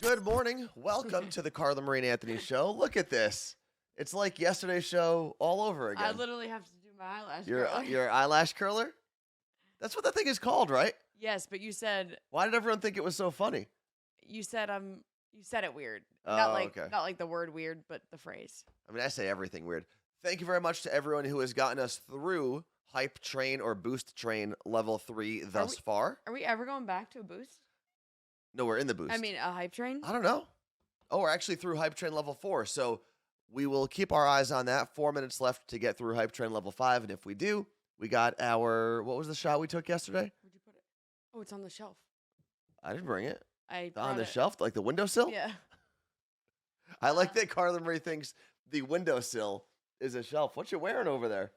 Good morning. Welcome to the Carla Marie and Anthony Show. Look at this. It's like yesterday's show all over again. I literally have to do my eyelash Your curler. your eyelash curler? That's what that thing is called, right? Yes, but you said Why did everyone think it was so funny? you said it weird. Oh, not like okay. not like the word weird, but the phrase. I mean, I say everything weird. Thank you very much to everyone who has gotten us through Hype Train or Boost Train level 3 thus far. Are we ever going back to a boost? No, we're in the boost. I mean, a hype train? I don't know. Oh, we're actually through Hype Train level 4. So we will keep our eyes on that. 4 minutes left to get through Hype Train level 5. And if we do, we got our, what was the shot we took yesterday? Where'd you put it? Oh, it's on the shelf. I didn't bring it. I On brought the it. shelf, like the windowsill? Yeah. I like that Carla Marie thinks the windowsill is a shelf. What you wearing over there?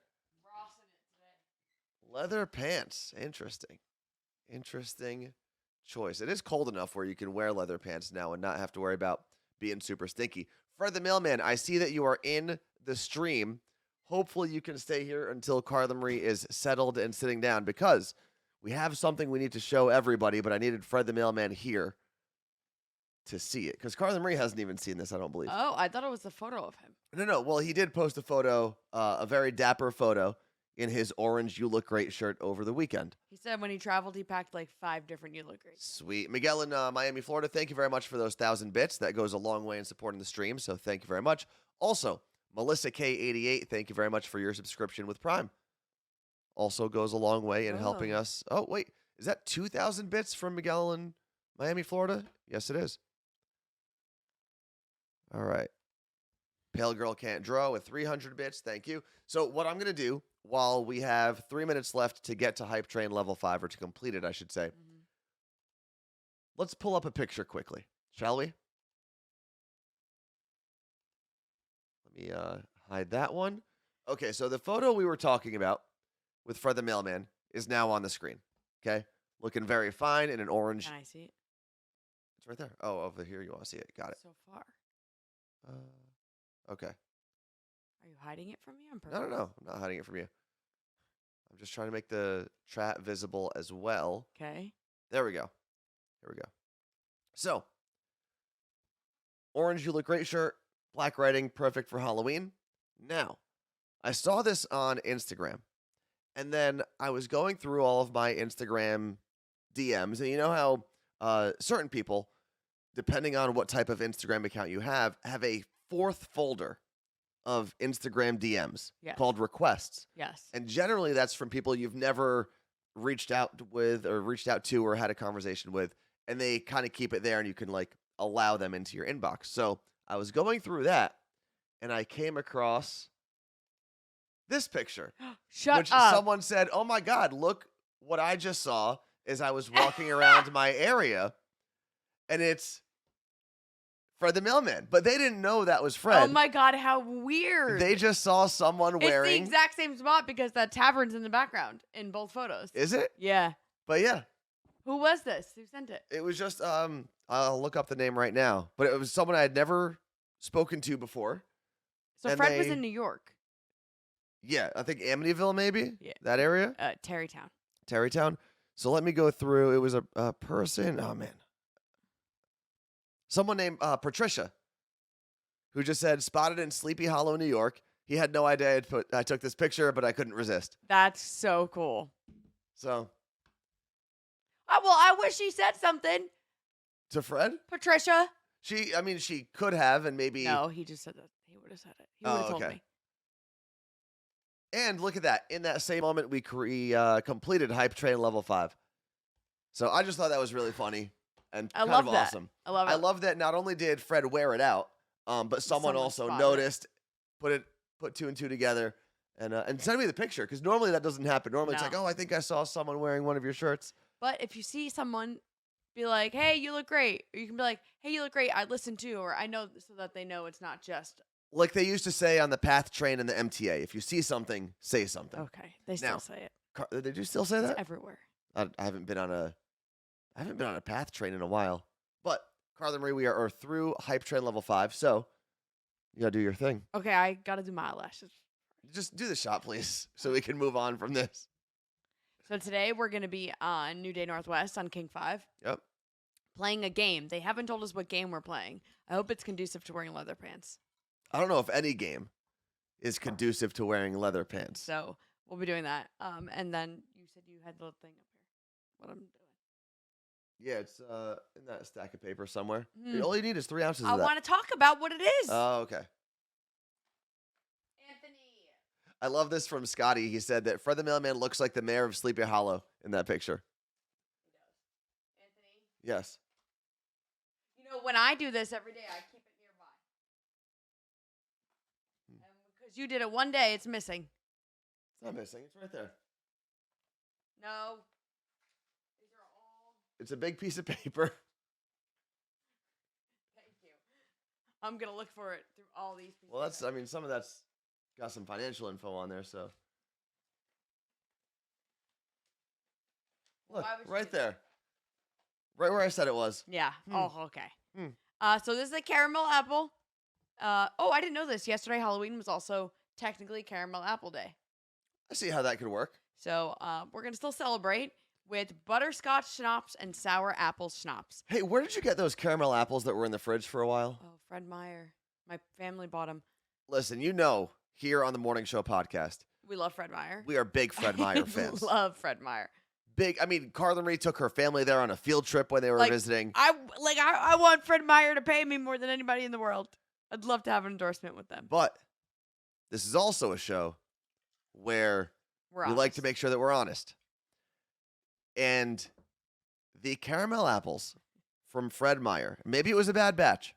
Rossing it today. Leather pants. Interesting choice. It is cold enough where you can wear leather pants now and not have to worry about being super stinky. Fred the Mailman, I see that you are in the stream. Hopefully you can stay here until Carla Marie is settled and sitting down because we have something we need to show everybody, but I needed Fred the Mailman here to see it because Carla Marie hasn't even seen this, I don't believe. Oh, I thought it was a photo of him. No. Well, he did post a photo, a very dapper photo in his orange You Look Great shirt over the weekend. He said when he traveled, he packed like 5 different You Look Great. Sweet. Miguel in Miami, Florida, thank you very much for those 1,000 bits. That goes a long way in supporting the stream, so thank you very much. Also, Melissa K88, thank you very much for your subscription with Prime. Also goes a long way in helping us. Oh, wait. Is that 2,000 bits from Miguel in Miami, Florida? Yes, it is. All right. Pale Girl Can't Draw with 300 bits. Thank you. So what I'm going to do while we have 3 minutes left to get to Hype Train level 5, or to complete it, I should say, let's pull up a picture quickly, shall we? Let me hide that one. Okay, so the photo we were talking about with Fred the Mailman is now on the screen. Okay? Looking very fine in an orange. Can I see it? It's right there. Oh, over here you want to see it. Got it. So far. Okay. Are you hiding it from me on purpose? No. I'm not hiding it from you. I'm just trying to make the chat visible as well. Okay. There we go. Here we go. So, orange You Look Great shirt, black writing, perfect for Halloween. Now, I saw this on Instagram, and then I was going through all of my Instagram DMs, and you know how certain people, depending on what type of Instagram account you have a fourth folder of Instagram DMs called requests. Yes. And generally that's from people you've never reached out with or reached out to or had a conversation with, and they kind of keep it there and you can like allow them into your inbox. So I was going through that and I came across this picture. Shut up. Someone said, "Oh my God, look what I just saw," as I was walking around my area, and it's Fred the Mailman. But they didn't know that was Fred. Oh my God, how weird. They just saw someone wearing... It's the exact same spot because the tavern's in the background in both photos. Is it? Yeah. But yeah. Who was this? Who sent it? It was just, I'll look up the name right now. But it was someone I had never spoken to before. So And Fred was in New York. Yeah, I think Amityville maybe? Yeah. That area? Terrytown. Terrytown. So let me go through. It was a person. Oh, man. Someone named Patricia, who just said, "Spotted in Sleepy Hollow, New York. He had no idea I took this picture, but I couldn't resist." That's so cool. So. Oh, well, I wish she said something. To Fred? Patricia. She could have, and maybe. No, he just said that. He would have said it. He would have told me. And look at that. In that same moment, we completed Hype Train level 5. So I just thought that was really funny and I kind love of that. awesome. I love it. I love that not only did Fred wear it out, but someone also noticed, put 2 and 2 together, and sent me the picture, because normally that doesn't happen. Normally it's like, "Oh, I think I saw someone wearing one of your shirts." But if you see someone, be like, "Hey, you look great," or you can be like, "Hey, you look great. I listened to," or I know, so that they know it's not just. Like they used to say on the PATH train and the MTA, if you see something, say something. Okay, they still say it. They do still say that? It's everywhere. I haven't been on a PATH train in a while. But Carla Marie, we are through Hype Train level 5, so you gotta do your thing. Okay, I gotta do my eyelashes. Just do the shot, please, so we can move on from this. So today we're gonna be on New Day Northwest on King 5. Yep. playing a game. They haven't told us what game we're playing. I hope it's conducive to wearing leather pants. I don't know if any game is conducive to wearing leather pants. So we'll be doing that. And then you said you had the thing up here. What I'm doing. Yeah, it's in that stack of paper somewhere. Mm. All you need is 3 ounces I of that. want to talk about what it is. Oh, okay. Anthony. I love this from Scotty. He said that Fred the Mailman looks like the mayor of Sleepy Hollow in that picture. Anthony. Yes. You know, when I do this every day, I keep it nearby. Because you did it one day, it's missing. It's not missing. It's right there. No. These are all. It's a big piece of paper. Thank you. I'm going to look for it through all these pieces. Well, some of that's got some financial info on there, so. Look, Why would you right do that? there. Right where I said it was. Yeah. Oh, okay. Hmm. So this is a caramel apple. I didn't know this. Yesterday, Halloween was also technically caramel apple day. I see how that could work. So we're going to still celebrate with butterscotch schnapps and sour apple schnapps. Hey, where did you get those caramel apples that were in the fridge for a while? Oh, Fred Meyer. My family bought them. Listen, here on the Morning Show podcast, We love Fred Meyer. we are big Fred Meyer fans. Love Fred Meyer. Carlin Reed took her family there on a field trip when they were visiting. I want Fred Meyer to pay me more than anybody in the world. I'd love to have an endorsement with them. But this is also a show where we like to make sure that we're honest. And the caramel apples from Fred Meyer, maybe it was a bad batch,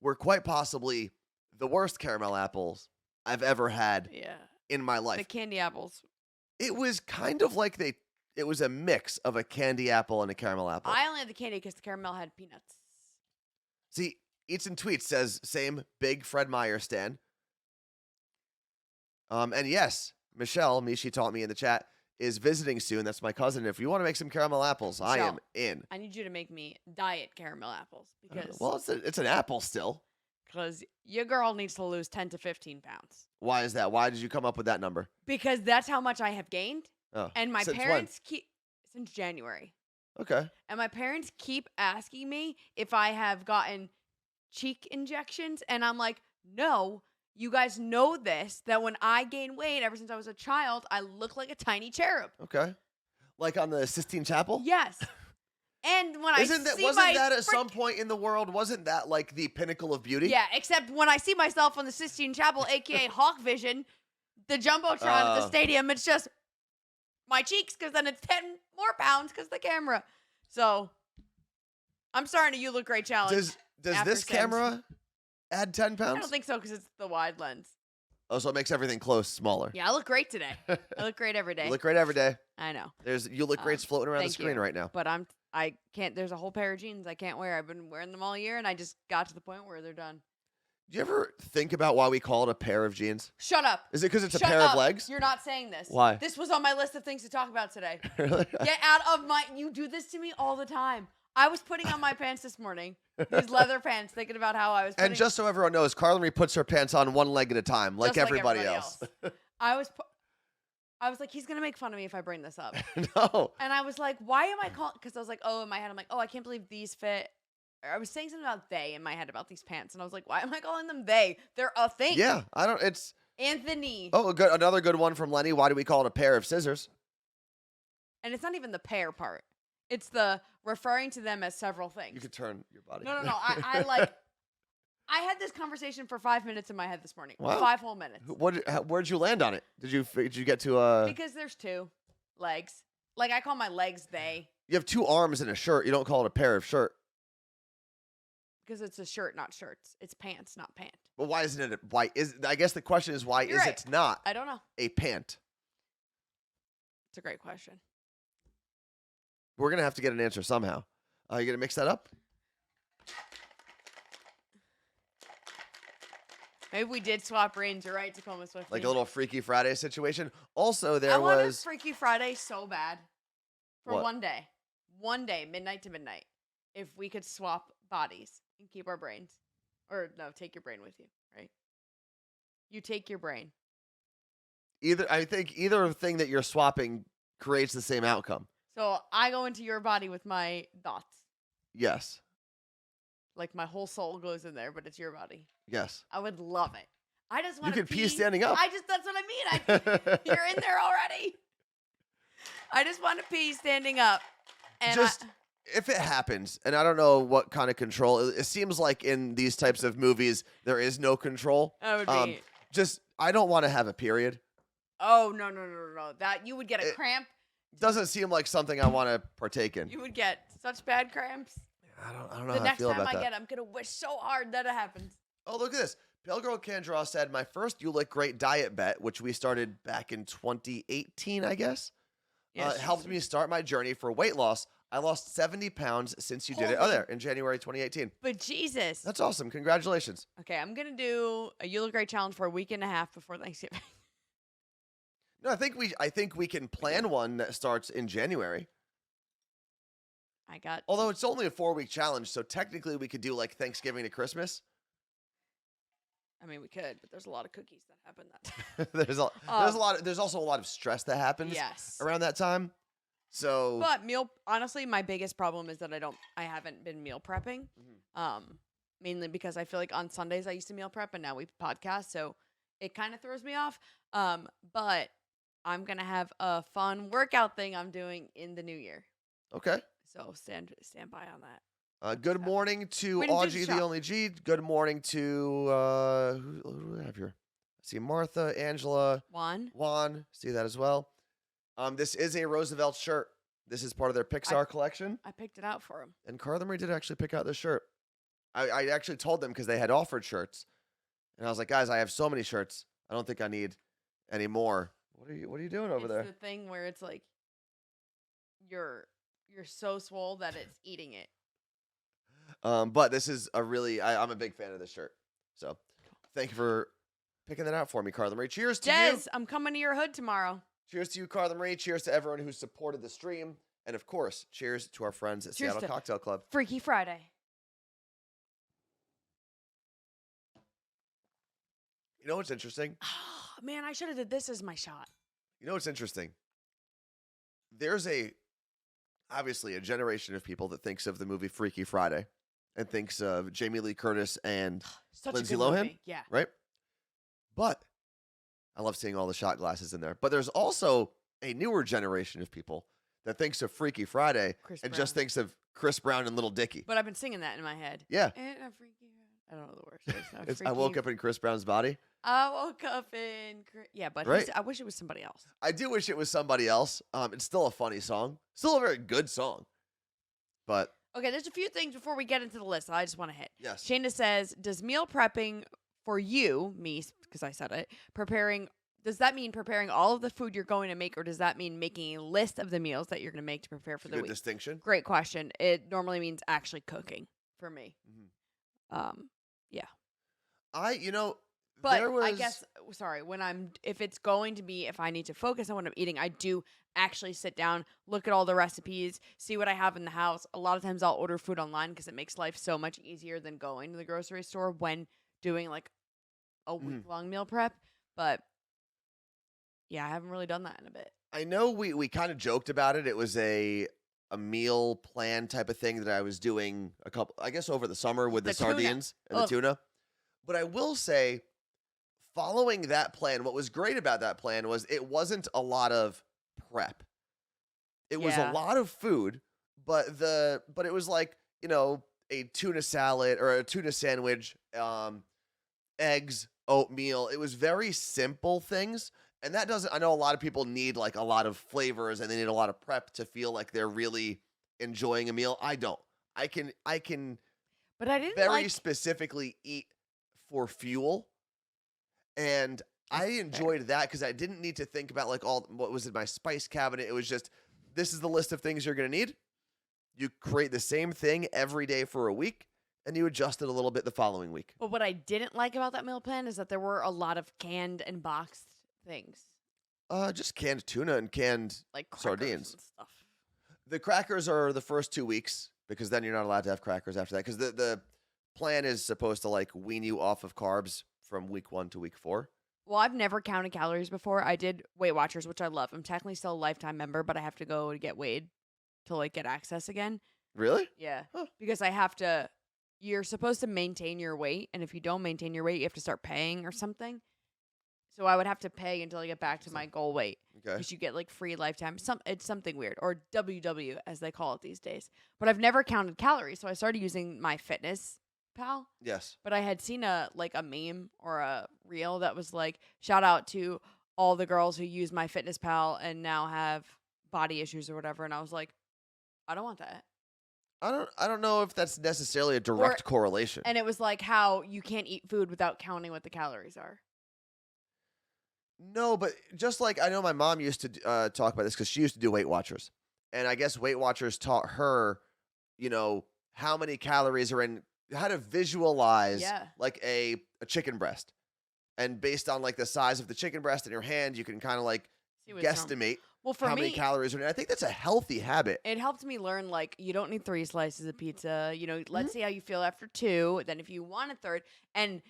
were quite possibly the worst caramel apples I've ever had in my life. The candy apples. It was kind of like it was a mix of a candy apple and a caramel apple. I only had the candy because the caramel had peanuts. See, Eats and Tweets says same big Fred Meyer stan. And yes, Michelle, Mishi taught me in the chat, is visiting soon. That's my cousin. If you want to make some caramel apples, I am in. I need you to make me diet caramel apples because it's an apple still. Because your girl needs to lose 10 to 15 pounds. Why is that? Why did you come up with that number? Because that's how much I have gained. Oh, and my since parents since January. Okay. And my parents keep asking me if I have gotten cheek injections. And I'm like, no, you guys know this, that when I gain weight, ever since I was a child, I look like a tiny cherub. Okay. Like on the Sistine Chapel? Yes. And when wasn't that at some point in the world, wasn't that like the pinnacle of beauty? Yeah, except when I see myself on the Sistine Chapel, a.k.a. Hawk Vision, the Jumbotron at the stadium, it's just my cheeks, because then it's 10 more pounds because the camera. So I'm starting a You Look Great challenge. Does this camera add 10 pounds? I don't think so because it's the wide lens. Oh, so it makes everything close smaller. Yeah, I look great today. I look great every day. You look great every day. I know. You Look Great's floating around the screen right now. But I can't. There's a whole pair of jeans I can't wear. I've been wearing them all year, and I just got to the point where they're done. Do you ever think about why we call it a pair of jeans? Shut up. Is it because it's a pair of legs? You're not saying this. Why? This was on my list of things to talk about today. Really? Get out of my. You do this to me all the time. I was putting on my pants this morning, these leather pants, thinking about how I was. And just so everyone knows, Carlin Reed puts her pants on one leg at a time, like everybody else. I was like, he's gonna make fun of me if I bring this up. No. And I was like, why am I calling? Because I was like, in my head, I'm like, I can't believe these fit. I was saying something about they in my head about these pants, and I was like, why am I calling them they? They're a thing. Yeah, I don't. It's Anthony. Oh, another good one from Lenny. Why do we call it a pair of scissors? And it's not even the pair part. It's the referring to them as several things. You could turn your body. No. I had this conversation for 5 minutes in my head this morning. Wow. 5 whole minutes. Where'd you land on it? Did you get to Because there's two legs. Like I call my legs they. You have two arms and a shirt. You don't call it a pair of shirt. Because it's a shirt, not shirts. It's pants, not pant. But why isn't it? I guess the question is why You're is right. it not? I don't know. A pant. It's a great question. We're gonna have to get an answer somehow. You gonna mix that up? Maybe we did swap brains. You're right, Tacoma Swift. Like a little Freaky Friday situation. Also, I wanted Freaky Friday so bad for What? one day. One day, midnight to midnight. If we could swap bodies and keep our brains. Or no, take your brain with you, right? You take your brain. I think either thing that you're swapping creates the same outcome. So I go into your body with my thoughts. Yes. Like my whole soul goes in there, but it's your body. Yes. I would love it. I just You want to could pee standing up. that's what I mean. You're in there already. I just want to pee standing up. And Just if it happens, and I don't know what kind of control. It seems like in these types of movies there is no control. I would be. Just I don't want to have a period. Oh no. That you would get a cramp. Doesn't seem like something I want to partake in. You would get such bad cramps. I don't know The how I next feel time about I that. get it, I'm gonna wish so hard that it happens. Oh, look at this. Pale Girl Can Draw said, my first You Look Great diet bet, which we started back in 2018, I guess, helped me start my journey for weight loss. I lost 70 pounds since you did it. Oh, there, in January 2018. But Jesus. That's awesome. Congratulations. Okay, I'm gonna do a You Look Great challenge for a week and a half before Thanksgiving. No, I think we can plan one that starts in January. Although it's only a 4-week challenge, so technically we could do like Thanksgiving to Christmas. I mean, we could, but there's a lot of cookies that happen that time. There's also a lot of stress that happens around that time. So, but honestly, my biggest problem is that I haven't been meal prepping. Mainly because I feel like on Sundays I used to meal prep and now we podcast, so it kind of throws me off. But I'm gonna have a fun workout thing I'm doing in the new year. okay. So stand by on that. Good morning to Audrey the Only G. Good morning to who do I have here? I see Martha, Angela, Juan. See that as well. This is a Roosevelt shirt. This is part of their Pixar collection. I picked it out for him. And Carla Marie did actually pick out this shirt. I actually told them because they had offered shirts, and I was like, guys, I have so many shirts. I don't think I need any more. What are you doing over there? It's the thing where it's like you're so swole that it's eating it. But this is I'm a big fan of this shirt. So thank you for picking that out for me, Carla Marie. Cheers to you. Des, I'm coming to your hood tomorrow. Cheers to you, Carla Marie. Cheers to everyone who supported the stream. And of course, cheers to our friends at Seattle Cocktail Club. Freaky Friday. You know what's interesting? Oh, man, I should have did this as my shot. You know what's interesting? There's obviously a generation of people that thinks of the movie Freaky Friday and thinks of Jamie Lee Curtis and Lindsay Lohan. Movie. Yeah. Right? But I love seeing all the shot glasses in there. But there's also a newer generation of people that thinks of Freaky Friday just thinks of Chris Brown and Little Dicky. But I've been singing that in my head. Yeah. I don't know the words. I woke up in Chris Brown's body. I woke up in... Yeah, but right? I wish it was somebody else. I do wish it was somebody else. It's still a funny song. Still a very good song. But... Okay, there's a few things before we get into the list that I just want to hit. Yes. Shayna says, does meal prepping for you, me, because I said it, does that mean preparing all of the food you're going to make, or does that mean making a list of the meals that you're going to make to prepare for the week? Good distinction. Great question. It normally means actually cooking for me. Mm-hmm. Yeah. But I guess, sorry, if I need to focus on what I'm eating, I do actually sit down, look at all the recipes, see what I have in the house. A lot of times I'll order food online because it makes life so much easier than going to the grocery store when doing like a week-long meal prep. But yeah, I haven't really done that in a bit. I know we kind of joked about it. It was a meal plan type of thing that I was doing over the summer with the sardines and the tuna. But I will say, following that plan, what was great about that plan was it wasn't a lot of prep. It was a lot of food, but it was like, a tuna salad or a tuna sandwich, eggs, oatmeal. It was very simple things. And I know a lot of people need like a lot of flavors and they need a lot of prep to feel like they're really enjoying a meal. I don't. I can but I didn't very specifically eat for fuel. And I enjoyed that because I didn't need to think about like what was in my spice cabinet. It was just, this is the list of things you're going to need. You create the same thing every day for a week, and you adjust it a little bit the following week. But what I didn't like about that meal plan is that there were a lot of canned and boxed things. Just canned tuna and canned like sardines and stuff. The crackers are the first 2 weeks because then you're not allowed to have crackers after that because the plan is supposed to like wean you off of carbs from week 1 to week 4. Well, I've never counted calories before. I did Weight Watchers, which I love. I'm technically still a lifetime member, but I have to go to get weighed to like get access again. Really? Yeah. Huh. Because you're supposed to maintain your weight. And if you don't maintain your weight, you have to start paying or something. So I would have to pay until I get back to my goal weight. Okay. Because you get like free lifetime. It's something weird. Or WW as they call it these days. But I've never counted calories. So I started using my Fitness Pal. Yes. But I had seen a meme or a reel that was like, shout out to all the girls who use my Fitness Pal and now have body issues or whatever. And I was like, I don't want that. I don't know if that's necessarily a direct correlation. And it was like how you can't eat food without counting what the calories are. No, but just like I know my mom used to talk about this because she used to do Weight Watchers. And I guess Weight Watchers taught her, how many calories are in, how to visualize like a chicken breast. And based on like the size of the chicken breast in your hand, you can kind of like guesstimate how many calories are in it. I think that's a healthy habit. It helped me learn like you don't need 3 slices of pizza. Let's see how you feel after 2. Then if you want a third. And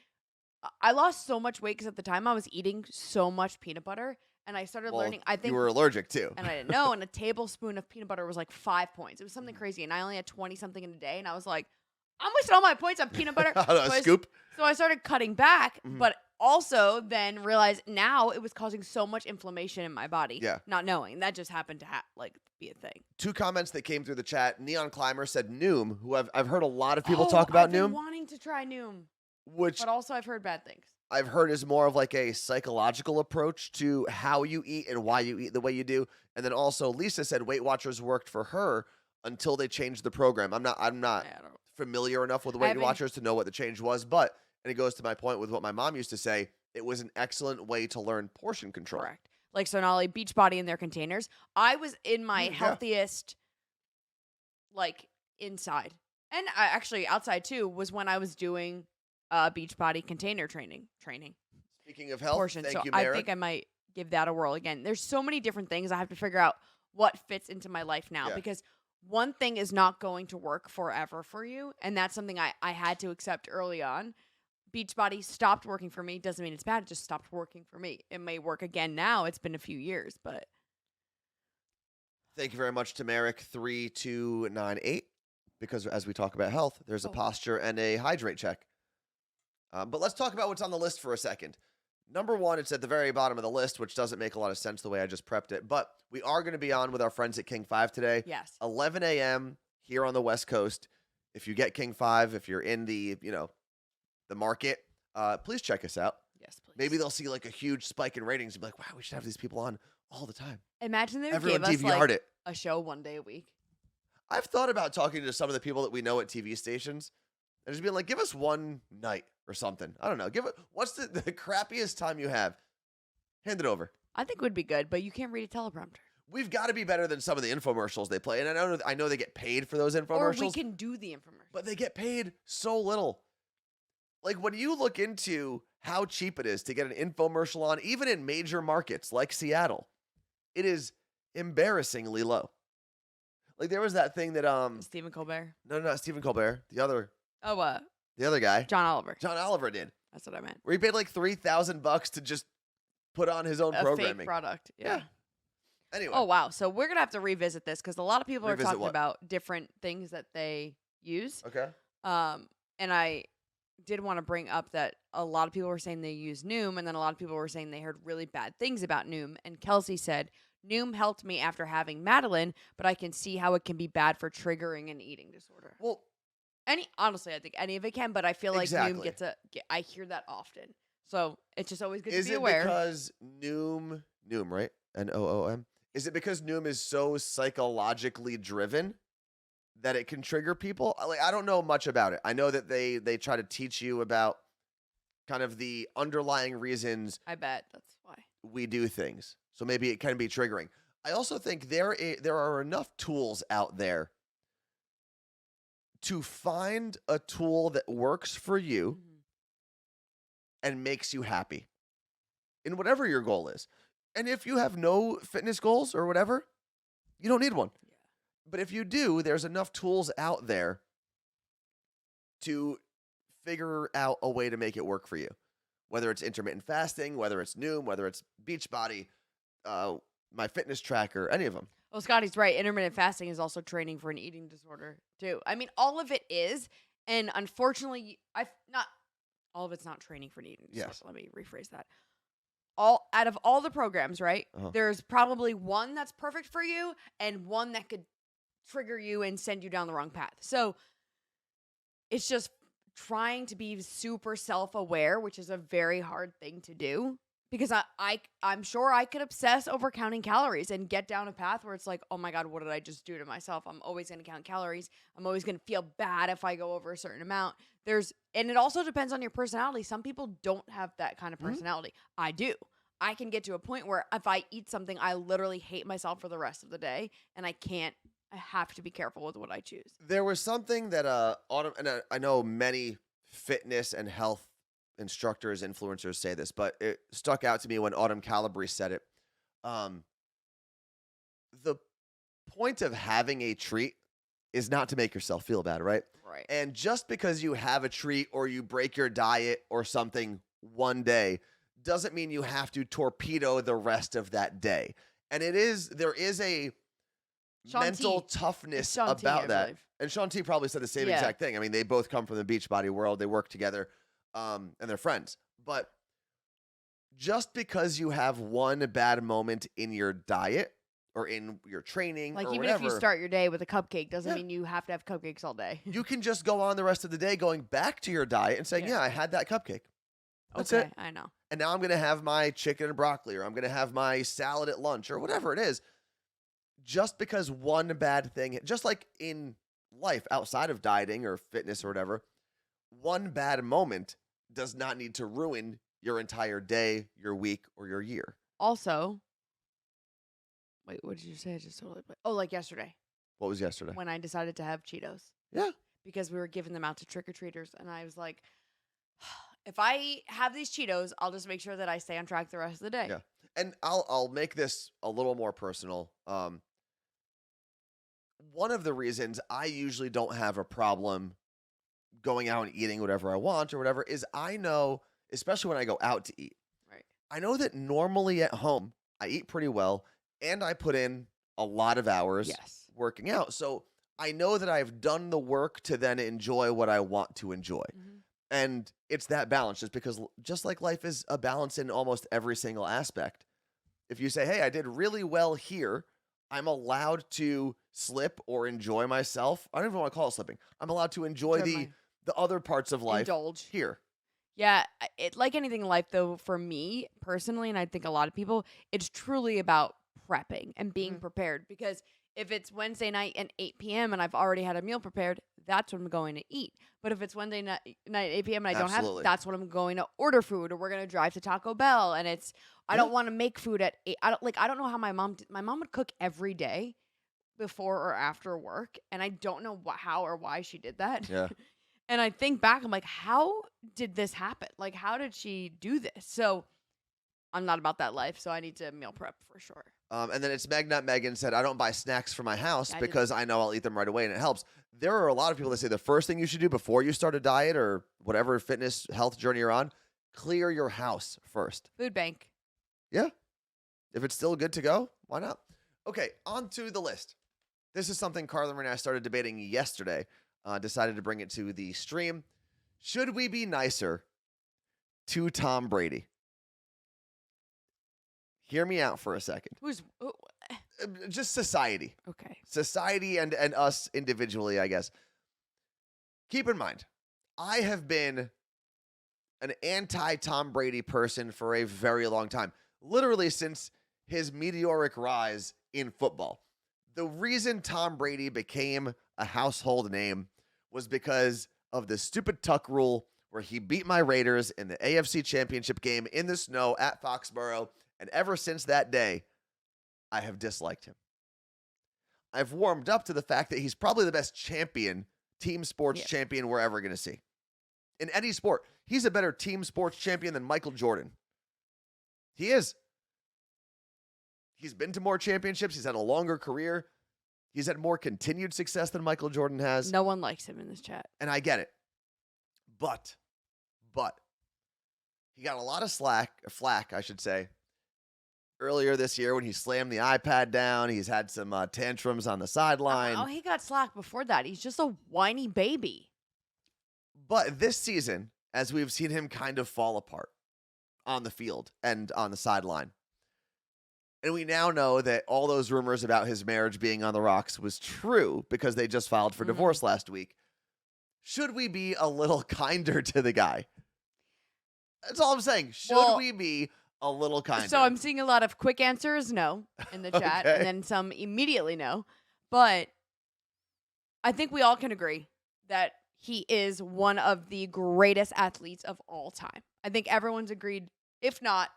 I lost so much weight because at the time I was eating so much peanut butter. And I started learning. I think you were allergic too. And I didn't know. And a tablespoon of peanut butter was like 5 points. It was something crazy. And I only had 20 something in a day. And I was like, I'm wasting all my points on peanut butter. Scoop. So I started cutting back, but also then realized now it was causing so much inflammation in my body. Yeah. Not knowing. That just happened to be a thing. 2 comments that came through the chat. Neon Climber said Noom, who I've heard a lot of people talk about Noom. I've been wanting to try Noom. But also I've heard bad things. I've heard is more of like a psychological approach to how you eat and why you eat the way you do. And then also Lisa said Weight Watchers worked for her until they changed the program. I'm not familiar enough with Weight Watchers to know what the change was, and it goes to my point with what my mom used to say, it was an excellent way to learn portion control. Correct. Like Sonali Beachbody in their containers. I was in my healthiest, like inside. And I actually outside too was when I was doing Beachbody container training. Speaking of health, portion. Thank you, I Merrick. think I might give that a whirl again. There's so many different things. I have to figure out what fits into my life now because one thing is not going to work forever for you. And that's something I had to accept early on. Beachbody stopped working for me. Doesn't mean it's bad. It just stopped working for me. It may work again now. It's been a few years, but. Thank you very much to Merrick 3298 because as we talk about health, there's a posture and a hydrate check. But let's talk about what's on the list for a second. Number 1, it's at the very bottom of the list, which doesn't make a lot of sense the way I just prepped it. But we are going to be on with our friends at King 5 today. Yes. 11 a.m. here on the West Coast. If you get King 5, if you're in the, the market, please check us out. Yes, please. Maybe they'll see like a huge spike in ratings and be like, wow, we should have these people on all the time. Imagine they Everyone gave us DVR'd a show one day a week. I've thought about talking to some of the people that we know at TV stations and just being like, give us one night or something. I don't know. What's the crappiest time you have? Hand it over. I think would be good, but you can't read a teleprompter. We've got to be better than some of the infomercials they play. And I know they get paid for those infomercials. Or we can do the infomercials. But they get paid so little. Like when you look into how cheap it is to get an infomercial on, even in major markets like Seattle, it is embarrassingly low. Like there was that thing that Stephen Colbert. No, not Stephen Colbert. The other The other guy. John Oliver. John Oliver did. That's what I meant. Where he paid like $3,000 to just put on his own programming. Fake product. Yeah. Anyway. Oh, wow. So we're going to have to revisit this because a lot of people are talking what? about different things that they use. Okay. And I did want to bring up that a lot of people were saying they use Noom, and then a lot of people were saying they heard really bad things about Noom. And Kelsey said, Noom helped me after having Madeline, but I can see how it can be bad for triggering an eating disorder. Well, honestly, I think any of it can, but I feel like exactly. Noom I hear that often. So it's just always good to be aware. aware. Is it because Noom, right? Noom. Is it because Noom is so psychologically driven that it can trigger people? Like, I don't know much about it. I know that they try to teach you about kind of the underlying reasons. I bet that's why we do things. So maybe it can be triggering. I also think there are enough tools out there to find a tool that works for you and makes you happy in whatever your goal is. And if you have no fitness goals or whatever, you don't need one. Yeah. But if you do, there's enough tools out there to figure out a way to make it work for you. Whether it's intermittent fasting, whether it's Noom, whether it's Beachbody, My Fitness Tracker, any of them. Well, Scotty's right. Intermittent fasting is also training for an eating disorder too. I mean, all of it is, and unfortunately, I've not all of it's not training for an eating disorder. Yes. Let me rephrase that. All out of all the programs, right? Uh-huh. There's probably one that's perfect for you and one that could trigger you and send you down the wrong path. So it's just trying to be super self-aware, which is a very hard thing to do because I'm sure I could obsess over counting calories and get down a path where it's like, oh my God, what did I just do to myself? I'm always going to count calories. I'm always going to feel bad if I go over a certain amount. And it also depends on your personality. Some people don't have that kind of personality. I do. I can get to a point where if I eat something, I literally hate myself for the rest of the day, and I have to be careful with what I choose. There was something that I know many fitness and health instructors, influencers say this, but it stuck out to me when Autumn Calabrese said it. The point of having a treat is not to make yourself feel bad, right? Right. And just because you have a treat or you break your diet or something one day doesn't mean you have to torpedo the rest of that day. And there is a mental toughness about that. And Sean T probably said the same exact thing. I mean, they both come from the Beachbody world. They work together, and they're friends. But just because you have one bad moment in your diet or in your training like or even whatever, if you start your day with a cupcake doesn't mean you have to have cupcakes all day. you can just go on the rest of the day going back to your diet and saying, yeah, I had that cupcake. That's it. I know. And now I'm going to have my chicken and broccoli, or I'm going to have my salad at lunch, or whatever it is. Just because one bad thing, just like in life outside of dieting or fitness or whatever, one bad moment does not need to ruin your entire day, your week, or your year. Also, wait, what did you say? I just totally. Oh, like yesterday. What was yesterday? When I decided to have Cheetos. Yeah. Because we were giving them out to trick-or-treaters, and I was like, if I have these Cheetos, I'll just make sure that I stay on track the rest of the day. Yeah. And I'll make this a little more personal. One of the reasons I usually don't have a problem going out and eating whatever I want or whatever is I know, especially when I go out to eat, right? I know that normally at home I eat pretty well and I put in a lot of hours working out. So I know that I've done the work to then enjoy what I want to enjoy. Mm-hmm. And it's that balance, just like life is a balance in almost every single aspect. If you say, hey, I did really well here, I'm allowed to slip or enjoy myself. I don't even want to call it slipping. I'm allowed to enjoy the other parts of life here. Yeah, it like anything in life, though, for me personally, and I think a lot of people, it's truly about prepping and being prepared. Because if it's Wednesday night at 8 p.m. and I've already had a meal prepared, that's what I'm going to eat. But if it's Wednesday night at 8 p.m. and I don't have, that's when I'm going to order food, or we're going to drive to Taco Bell. And I don't want to make food at 8. I don't know how my mom would cook every day before or after work. And I don't know how or why she did that. Yeah. And I think back, I'm like, how did this happen? Like, how did she do this? So I'm not about that life, so I need to meal prep for sure. And then it's Meg Nut Megan said, I don't buy snacks for my house because I know I'll eat them right away and it helps. There are a lot of people that say the first thing you should do before you start a diet or whatever fitness health journey you're on, clear your house first. Food bank. Yeah. If it's still good to go, why not? Okay, on to the list. This is something Carla and I started debating yesterday. Decided to bring it to the stream. Should we be nicer to Tom Brady? Hear me out for a second. Just society. Okay. Society and us individually, I guess. Keep in mind, I have been an anti-Tom Brady person for a very long time. Literally since his meteoric rise in football. The reason Tom Brady became a household name was because of the stupid tuck rule where he beat my Raiders in the AFC Championship game in the snow at Foxborough. And ever since that day, I have disliked him. I've warmed up to the fact that he's probably the best champion, team sports champion we're ever going to see. In any sport, he's a better team sports champion than Michael Jordan. He is. He's been to more championships. He's had a longer career. He's had more continued success than Michael Jordan has. No one likes him in this chat. And I get it. But, he got a lot of flack, I should say, earlier this year when he slammed the iPad down. He's had some tantrums on the sideline. Oh, he got slack before that. He's just a whiny baby. But this season, as we've seen him kind of fall apart on the field and on the sideline, and we now know that all those rumors about his marriage being on the rocks was true because they just filed for divorce last week. Should we be a little kinder to the guy? That's all I'm saying. Should we be a little kinder? So I'm seeing a lot of quick answers, no, in the chat, Okay. and then some immediately no. But I think we all can agree that he is one of the greatest athletes of all time. I think everyone's agreed. If not,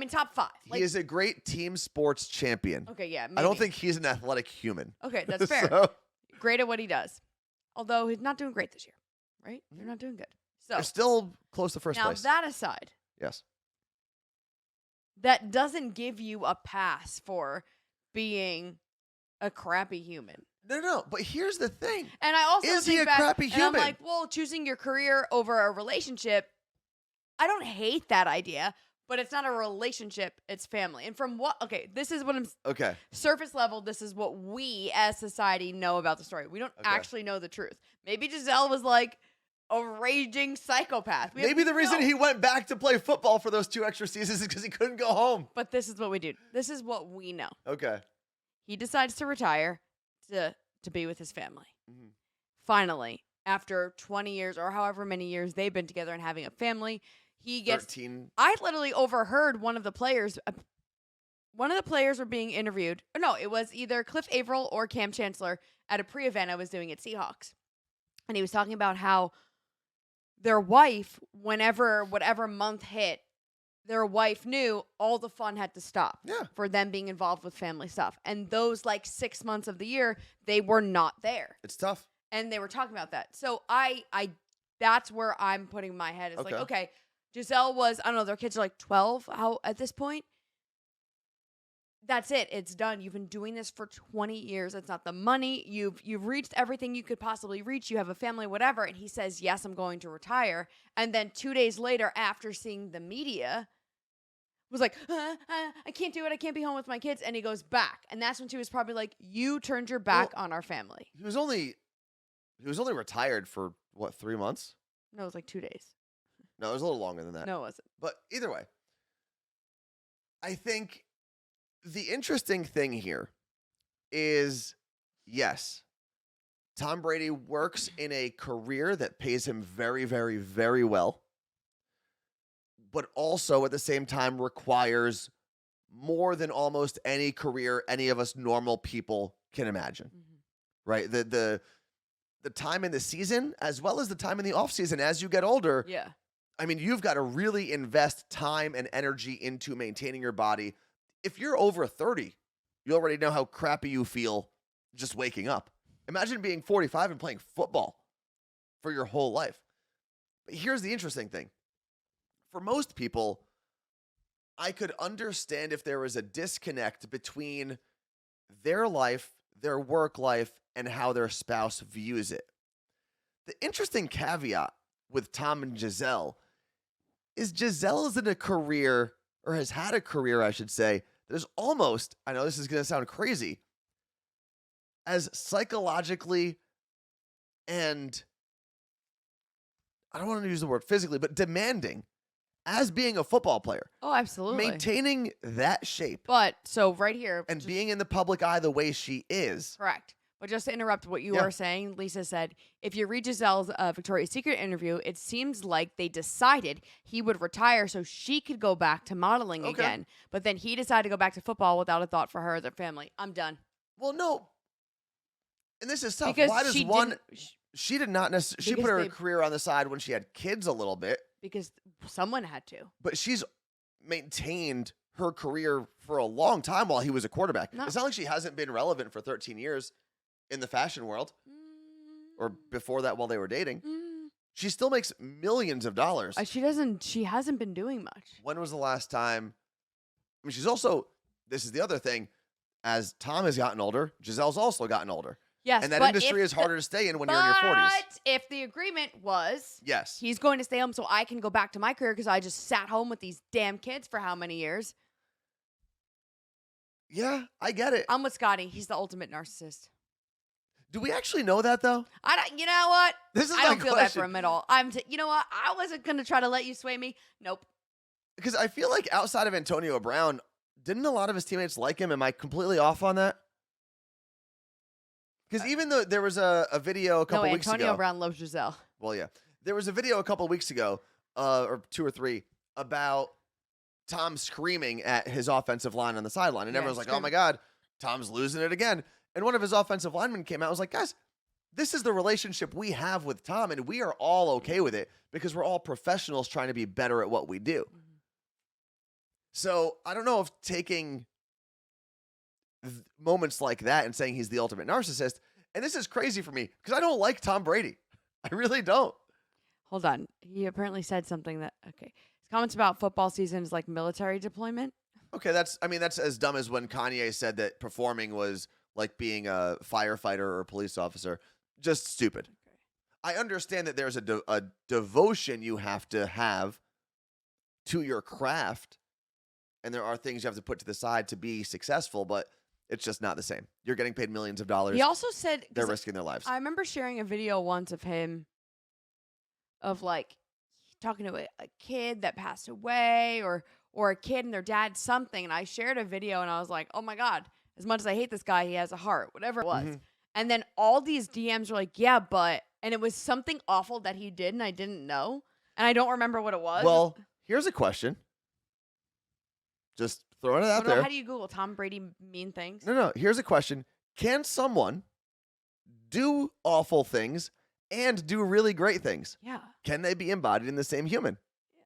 top 5. He is a great team sports champion. Okay, yeah. Maybe. I don't think he's an athletic human. Okay, that's fair. So, Great at what he does. Although he's not doing great this year, right? They're not doing good. So they're still close to first place. Now that aside, Yes. that doesn't give you a pass for being a crappy human. No. But here's the thing. And I also Is he think a back, crappy and human? I'm like, well, choosing your career over a relationship, I don't hate that idea, but it's not a relationship, it's family. And from this is what I'm Okay. surface level, this is what we as society know about the story. We don't actually know the truth. Maybe Giselle was like a raging psychopath. Maybe the reason he went back to play football for those 2 extra seasons is because he couldn't go home. But this is what we do. This is what we know. Okay. He decides to retire to be with his family. Mhm. Finally, after 20 years or however many years they've been together and having a family, he gets 13. I literally overheard one of the players were being interviewed. No, it was either Cliff Averill or Cam Chancellor at a pre-event I was doing at Seahawks. And he was talking about how their wife, whatever month hit, their wife knew all the fun had to stop for them being involved with family stuff. And those 6 months of the year, they were not there. It's tough. And they were talking about that. So I that's where I'm putting my head. It's okay, Giselle was, I don't know, their kids are like 12 at this point. That's it. It's done. You've been doing this for 20 years. It's not the money. You've reached everything you could possibly reach. You have a family, whatever. And he says, yes, I'm going to retire. And then 2 days later, after seeing the media, was like, I can't do it. I can't be home with my kids. And he goes back. And that's when she was probably like, you turned your back on our family. He was only retired for, 3 months? No, it was like 2 days. No, it was a little longer than that. No, it wasn't. But either way, I think the interesting thing here is, yes, Tom Brady works in a career that pays him very, very, very well, but also at the same time requires more than almost any career any of us normal people can imagine. Mm-hmm. Right? The time in the season as well as the time in the off season as you get older. Yeah. I mean, you've got to really invest time and energy into maintaining your body. If you're over 30, you already know how crappy you feel just waking up. Imagine being 45 and playing football for your whole life. But here's the interesting thing. For most people, I could understand if there was a disconnect between their life, their work life, and how their spouse views it. The interesting caveat with Tom and Giselle is Giselle is in a career, or has had a career, I should say, that is almost, I know this is going to sound crazy, as psychologically and, I don't want to use the word physically, but demanding as being a football player. Oh, absolutely. Maintaining that shape. But, so right here. And being in the public eye the way she is. Correct. But just to interrupt what you were saying, Lisa said, if you read Giselle's Victoria's Secret interview, it seems like they decided he would retire so she could go back to modeling again. But then he decided to go back to football without a thought for her or their family. I'm done. Well, no. And this is tough. Because why does she did not necessarily, she put her career on the side when she had kids a little bit. Because someone had to. But she's maintained her career for a long time while he was a quarterback. No. It's not like she hasn't been relevant for 13 years in the fashion world or before that while they were dating. She still makes millions of dollars. She hasn't been doing much. When was the last time? I mean, she's also, this is the other thing, as Tom has gotten older, Giselle's also gotten older. Yes, and that industry is harder to stay in when you're in your 40s. But if the agreement was, yes, he's going to stay home so I can go back to my career because I just sat home with these damn kids for how many years? Yeah, I get it. I'm with Scotty. He's the ultimate narcissist. Do we actually know that, though? I don't. You know what? This is I my don't feel that for question. him at all. You know what? I wasn't gonna try to let you sway me. Nope. Because I feel like outside of Antonio Brown, didn't a lot of his teammates like him? Am I completely off on that? Because even though there was a video a couple weeks ago. Antonio Brown loves Giselle. Well, yeah. There was a video a couple weeks ago, or 2 or 3, about Tom screaming at his offensive line on the sideline. And everyone's like, oh my God, Tom's losing it again. And one of his offensive linemen came out and was like, guys, this is the relationship we have with Tom, and we are all okay with it because we're all professionals trying to be better at what we do. So I don't know if taking moments like that and saying he's the ultimate narcissist, and this is crazy for me because I don't like Tom Brady. I really don't. Hold on. He apparently said something that, okay. His comments about football season is like military deployment. Okay, that's as dumb as when Kanye said that performing was like being a firefighter or a police officer. Just stupid. Okay. I understand that there's a devotion you have to your craft, and there are things you have to put to the side to be successful, but it's just not the same. You're getting paid millions of dollars. He also said they're risking their lives. I remember sharing a video once of him of like talking to a kid that passed away or a kid and their dad something, and I shared a video and I was like, oh my God, as much as I hate this guy, he has a heart, whatever it was. And then all these DMs were like, yeah, but, and it was something awful that he did and I didn't know, and I don't remember what it was. Well, here's a question. Just throwing it out there. How do you Google Tom Brady mean things? No. Here's a question. Can someone do awful things and do really great things? Yeah. Can they be embodied in the same human? Yeah.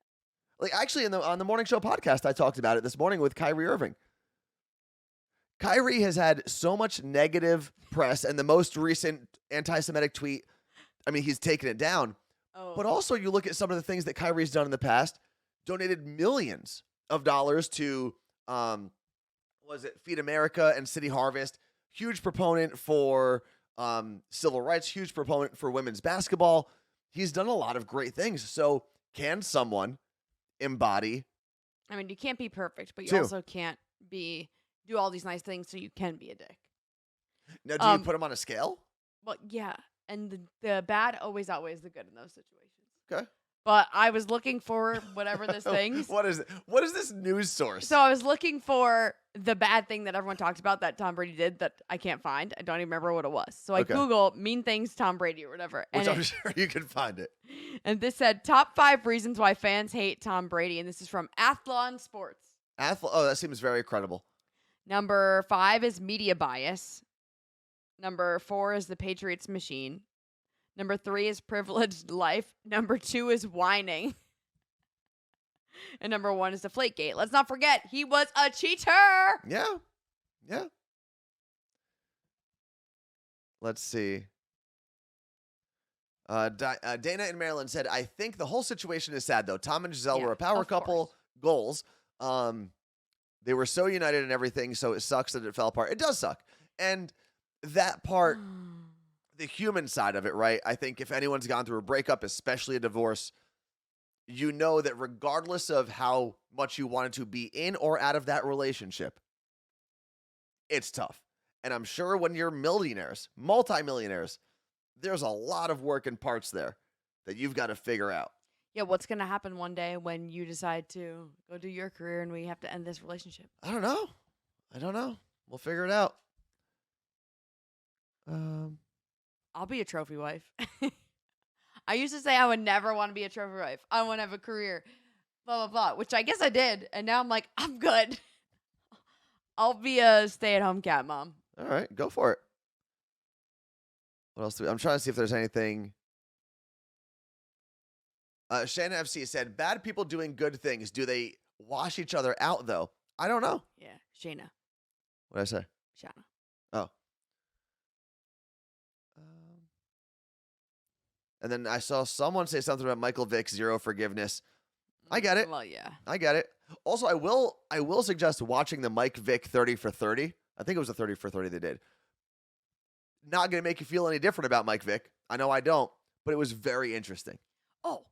Like actually on the morning show podcast, I talked about it this morning with Kyrie Irving. Kyrie has had so much negative press, and the most recent anti-Semitic tweet, I mean, he's taken it down. Oh. But also you look at some of the things that Kyrie's done in the past, donated millions of dollars to Feed America and City Harvest, huge proponent for civil rights, huge proponent for women's basketball. He's done a lot of great things. So can someone embody? I mean, you can't be perfect, but you also can't do all these nice things so you can be a dick. Now, do you put him on a scale? Well, yeah. And the bad always outweighs the good in those situations. Okay. But I was looking for whatever this thing. What is it? What is this news source? So I was looking for the bad thing that everyone talks about that Tom Brady did that I can't find. I don't even remember what it was. So I Google mean things Tom Brady or whatever. Which I'm sure you can find it. And this said top 5 reasons why fans hate Tom Brady. And this is from Athlon Sports. Oh, that seems very credible. Number 5 is media bias. Number 4 is the Patriots machine. Number 3 is privileged life. Number 2 is whining. And number 1 is Deflategate. Let's not forget, he was a cheater. Yeah. Let's see. Dana in Maryland said, I think the whole situation is sad, though. Tom and Giselle were a power couple. Goals. They were so united in everything, so it sucks that it fell apart. It does suck. And that part... the human side of it, right? I think if anyone's gone through a breakup, especially a divorce, you know that regardless of how much you wanted to be in or out of that relationship, it's tough. And I'm sure when you're millionaires, multimillionaires, there's a lot of work and parts there that you've got to figure out. Yeah, what's going to happen one day when you decide to go do your career and we have to end this relationship? I don't know. We'll figure it out. I'll be a trophy wife. I used to say I would never want to be a trophy wife. I want to have a career, blah, blah, blah, which I guess I did. And now I'm like, I'm good. I'll be a stay-at-home cat mom. All right, go for it. What else I'm trying to see if there's anything. Shanna FC said, bad people doing good things. Do they wash each other out, though? I don't know. Yeah, Shayna. What did I say? Shana. Oh. And then I saw someone say something about Michael Vick's zero forgiveness. I get it. Well, yeah. I get it. Also, I will suggest watching the Mike Vick 30 for 30. I think it was a 30 for 30 they did. Not going to make you feel any different about Mike Vick. I know I don't, but it was very interesting. Oh.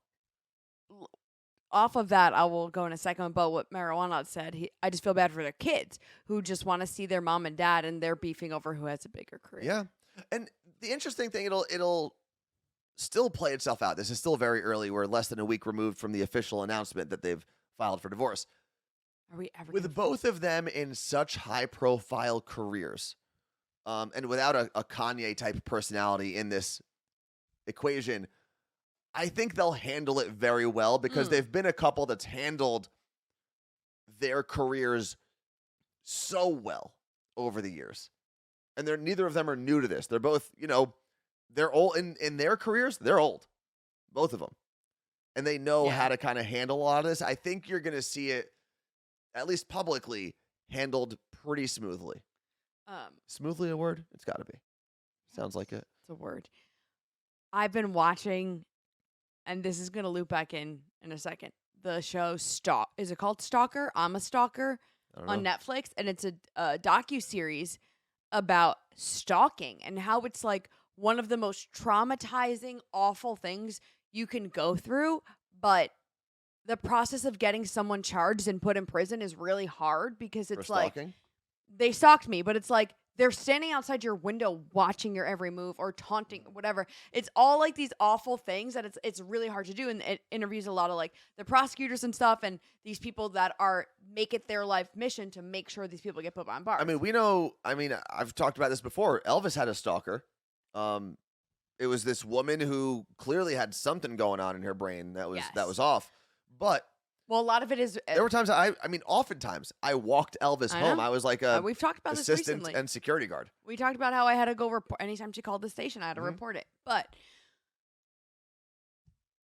off of that, I will go in a second. But what Marijuana said, I just feel bad for their kids who just want to see their mom and dad, and they're beefing over who has a bigger career. Yeah, and the interesting thing, it'll still play itself out. This is still very early. We're less than a week removed from the official announcement that they've filed for divorce. Are we ever With both of them in such high-profile careers, and without a Kanye-type personality in this equation, I think they'll handle it very well because they've been a couple that's handled their careers so well over the years. And neither of them are new to this. They're both, they're old in their careers. They're old, both of them. And they know how to kind of handle a lot of this. I think you're going to see it, at least publicly, handled pretty smoothly. Smoothly a word? It's got to be. Sounds like it. It's a word. I've been watching, and this is going to loop back in a second, the show Stalk. Is it called Stalker? I'm a Stalker on Netflix. And it's a docuseries about stalking and how it's like one of the most traumatizing, awful things you can go through. But the process of getting someone charged and put in prison is really hard because it's like they stalked me, but it's like they're standing outside your window watching your every move or taunting, whatever. It's all like these awful things that it's really hard to do. And it interviews a lot of like the prosecutors and stuff and these people that make it their life mission to make sure these people get put behind bars. I've talked about this before. Elvis had a stalker. It was this woman who clearly had something going on in her brain that was off. But well, a lot of it is. There were times oftentimes I walked Elvis home. I was like we've talked about assistant this recently. And security guard. We talked about how I had to go report anytime she called the station. I had to report it. But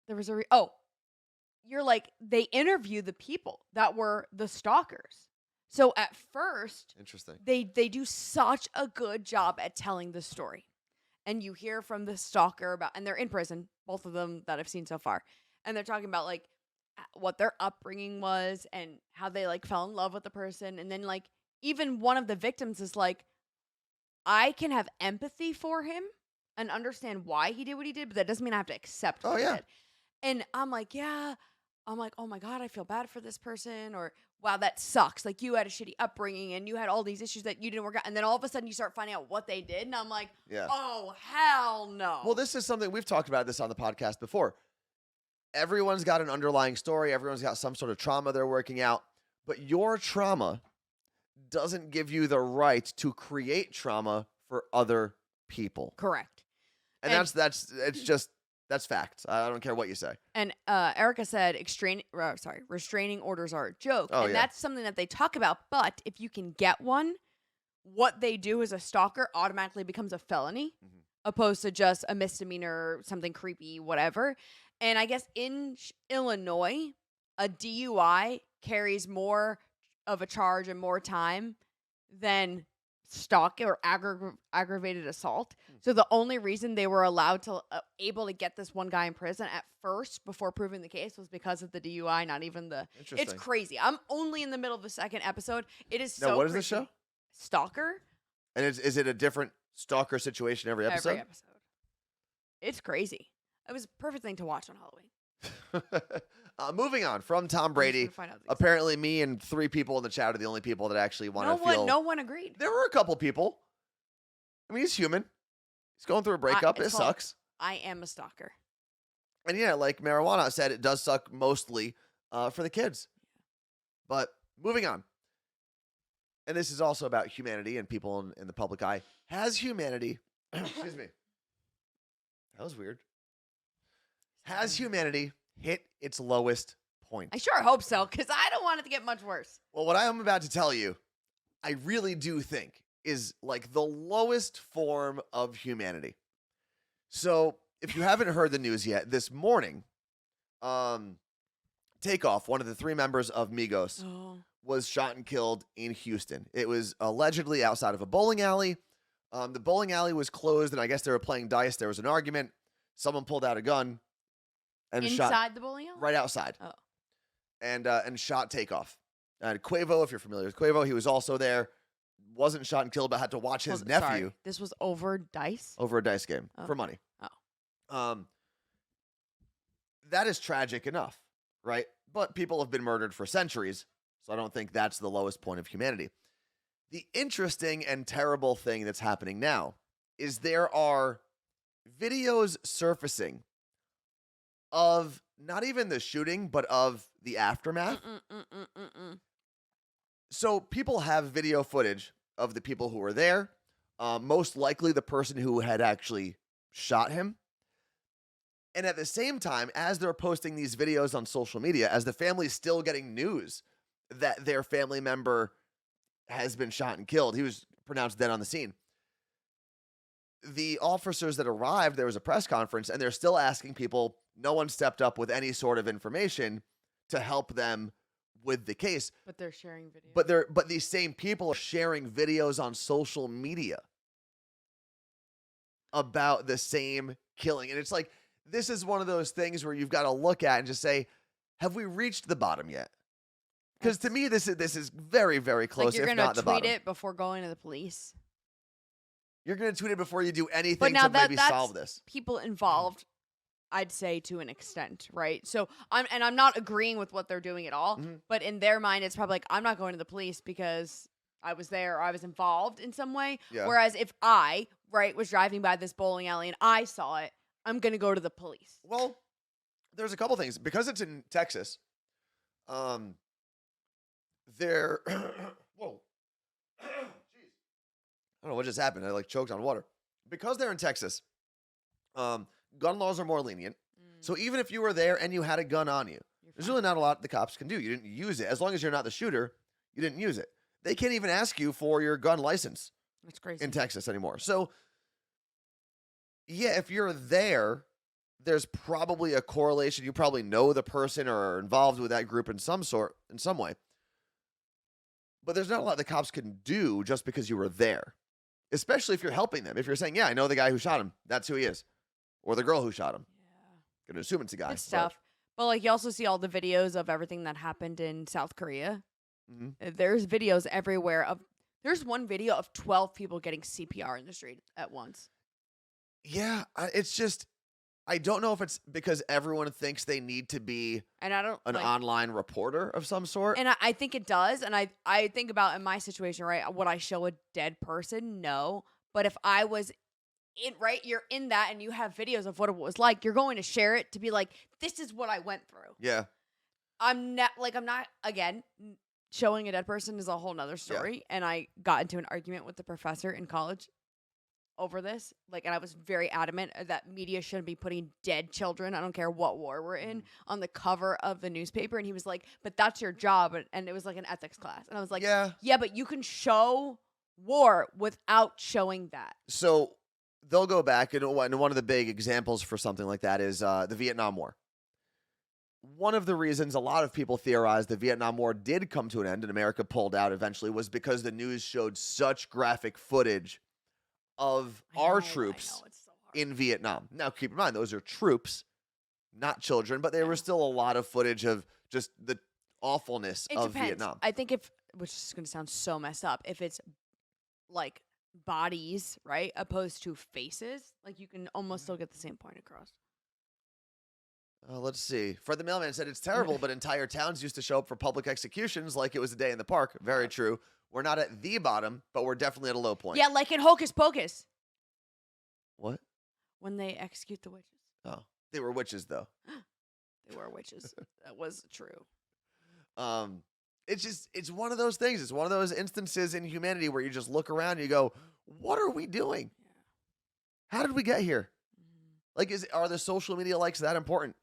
there was you're like they interview the people that were the stalkers. So at first, interesting. They do such a good job at telling the story, and you hear from the stalker about, and they're in prison, both of them that I've seen so far, and they're talking about like what their upbringing was and how they like fell in love with the person. And then like even one of the victims is like, I can have empathy for him and understand why he did what he did, but that doesn't mean I have to accept what he did. And I'm like, oh my God, I feel bad for this person. Or wow, that sucks. Like you had a shitty upbringing and you had all these issues that you didn't work out. And then all of a sudden you start finding out what they did. And I'm like, oh, hell no. Well, this is something we've talked about this on the podcast before. Everyone's got an underlying story. Everyone's got some sort of trauma they're working out. But your trauma doesn't give you the right to create trauma for other people. Correct. And that's facts. I don't care what you say. And Erica said restraining orders are a joke. That's something that they talk about. But if you can get one, what they do as a stalker automatically becomes a felony opposed to just a misdemeanor, something creepy, whatever. And I guess in Illinois, a DUI carries more of a charge and more time than stalk or aggravated assault. So the only reason they were allowed to able to get this one guy in prison at first before proving the case was because of the DUI, not even the. It's crazy. I'm only in the middle of the second episode. It is so. Now, what crazy. Is this show? Stalker. And is it a different stalker situation every episode? Every episode. It's crazy. It was a perfect thing to watch on Halloween. Moving on from Tom Brady. Apparently, me and 3 people in the chat are the only people that actually want to feel. No one agreed. There were a couple people. I mean, he's human. He's going through a breakup. It sucks. I am a stalker. And yeah, like Marijuana said, it does suck mostly for the kids. But moving on. And this is also about humanity and people in the public eye. Has humanity... excuse me. That was weird. Has humanity hit its lowest point? I sure hope so, because I don't want it to get much worse. Well, what I am about to tell you, I really do think is like the lowest form of humanity. So, if you haven't heard the news yet, this morning, Takeoff, one of the 3 members of Migos, was shot and killed in Houston. It was allegedly outside of a bowling alley. The bowling alley was closed, and I guess they were playing dice. There was an argument. Someone pulled out a gun. And inside shot the bowling alley? Right outside. Oh. And shot Takeoff. And Quavo, if you're familiar with Quavo, he was also there. Wasn't shot and killed, but had to watch his nephew. Sorry. This was over dice? Over a dice game for money. Oh. That is tragic enough, right? but people have been murdered for centuries, so I don't think that's the lowest point of humanity. The interesting and terrible thing that's happening now is there are videos surfacing of not even the shooting, but of the aftermath. So people have video footage of the people who were there, most likely the person who had actually shot him. And at the same time, as they're posting these videos on social media, as the family's still getting news that their family member has been shot and killed, he was pronounced dead on the scene. The officers that arrived, there was a press conference, and they're still asking people. No one stepped up with any sort of information to help them with the case. But they're sharing videos. But these same people are sharing videos on social media about the same killing. And it's like, this is one of those things where you've got to look at and just say, have we reached the bottom yet? Because to me, this is very, very close, like you're if not the bottom. tweet it before going to the police. You're going to tweet it before you do anything now to maybe solve this. People involved, I'd say, to an extent, right? So I'm not agreeing with what they're doing at all, but in their mind, it's probably like, I'm not going to the police because I was there or I was involved in some way. Yeah. Whereas if I, was driving by this bowling alley and I saw it, I'm going to go to the police. Well, there's a couple things. Because it's in Texas, there... Whoa. Jeez. I don't know what just happened. I choked on water. Because they're in Texas, gun laws are more lenient. So even if you were there and you had a gun on you, there's really not a lot the cops can do. You didn't use it. As long as you're not the shooter, you didn't use it. They can't even ask you for your gun license. That's crazy. In Texas anymore. So, yeah, if you're there, there's probably a correlation. You probably know the person or are involved with that group in some way. But there's not a lot the cops can do just because you were there, especially if you're helping them. If you're saying, yeah, I know the guy who shot him. That's who he is. Or the girl who shot him. Yeah. Gonna assume it's a guy. It's tough. But you also see all the videos of everything that happened in South Korea. There's videos everywhere there's one video of 12 people getting CPR in the street at once. Yeah, it's just, I don't know if it's because everyone thinks they need to be an online reporter of some sort. And I think it does. And I think about in my situation, right? Would I show a dead person? No. But if I was you're in that and you have videos of what it was like, you're going to share it to be like, this is what I went through. Yeah. I'm not, again, showing a dead person is a whole nother story. Yeah. And I got into an argument with the professor in college over this. And I was very adamant that media shouldn't be putting dead children, I don't care what war we're in, on the cover of the newspaper. And he was like, but that's your job. And it was like an ethics class. And I was like, yeah, but you can show war without showing that. So they'll go back, and one of the big examples for something like that is the Vietnam War. One of the reasons a lot of people theorize the Vietnam War did come to an end and America pulled out eventually was because the news showed such graphic footage of our troops in Vietnam. Now, keep in mind, those are troops, not children, but there was still a lot of footage of just the awfulness of Vietnam. I think which is going to sound so messed up, if it's bodies, right, opposed to faces, you can almost still get the same point across. Let's see. Fred the Mailman said it's terrible, but entire towns used to show up for public executions like it was a day in the park. Very true. We're not at the bottom, but we're definitely at a low point. Yeah, like in Hocus Pocus. What? When they execute the witches. Oh, they were witches, though. They were witches. That was true. It's one of those things. It's one of those instances in humanity where you just look around and you go, what are we doing? Yeah. How did we get here? Are the social media likes that important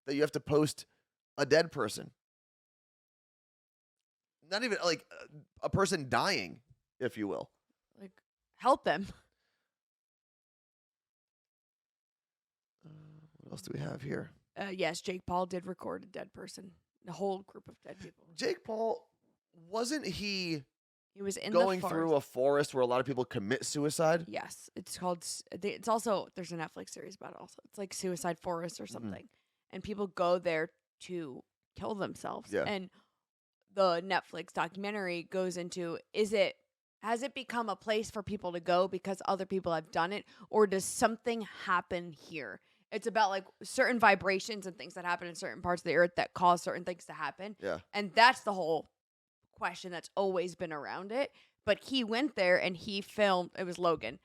that you have to post a dead person? Not even a person dying, if you will. Help them. What else do we have here? Yes, Jake Paul did record a dead person. A whole group of dead people. Jake Paul, wasn't he was in going through a forest where a lot of people commit suicide? Yes. It's called, it's also, there's a Netflix series about it also. It's like Suicide Forest or something. And people go there to kill themselves. Yeah. And the Netflix documentary goes into, has it become a place for people to go because other people have done it? Or does something happen here? It's about like certain vibrations and things that happen in certain parts of the earth that cause certain things to happen. Yeah. And that's the whole question that's always been around it. But he went there and he filmed. It was Logan.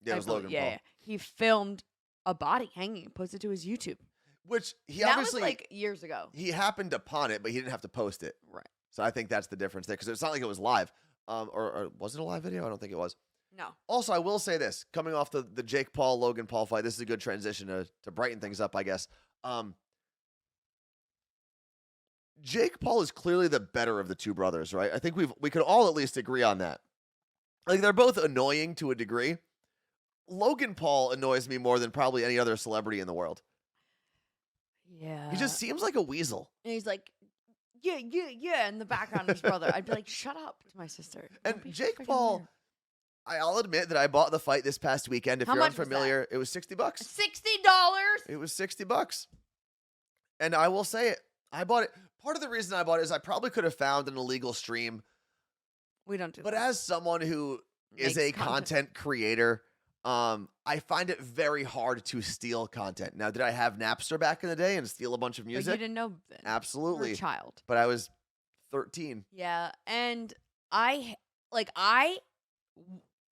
Yeah, it was Logan Yeah, Paul. yeah. He filmed a body hanging and posted to his YouTube. Which he that obviously was like years ago. he happened upon it, but he didn't have to post it. Right. So I think that's the difference there because it's not like it was live. Or was it a live video? I don't think it was. No. Also, I will say this: coming off the Jake Paul Logan Paul fight, this is a good transition to brighten things up, I guess. Jake Paul is clearly the better of the two brothers, right? I think we could all at least agree on that. Like they're both annoying to a degree. Logan Paul annoys me more than probably any other celebrity in the world. Yeah. He just seems like a weasel. And he's like, yeah, in the background of his brother. I'd be like, shut up to my sister. Don't And be Jake freaking Paul, weird. I'll admit that I bought the fight this past weekend. If How you're much was that? unfamiliar, it was $60. $60. It was $60. And I will say it. I bought it. Part of the reason I bought it is I probably could have found an illegal stream. We don't do But that. as someone who is Makes a content creator, I find it very hard to steal content. Now, did I have Napster back in the day and steal a bunch of But you music? didn't know then. You were Absolutely. a child. But I was 13. Yeah, and I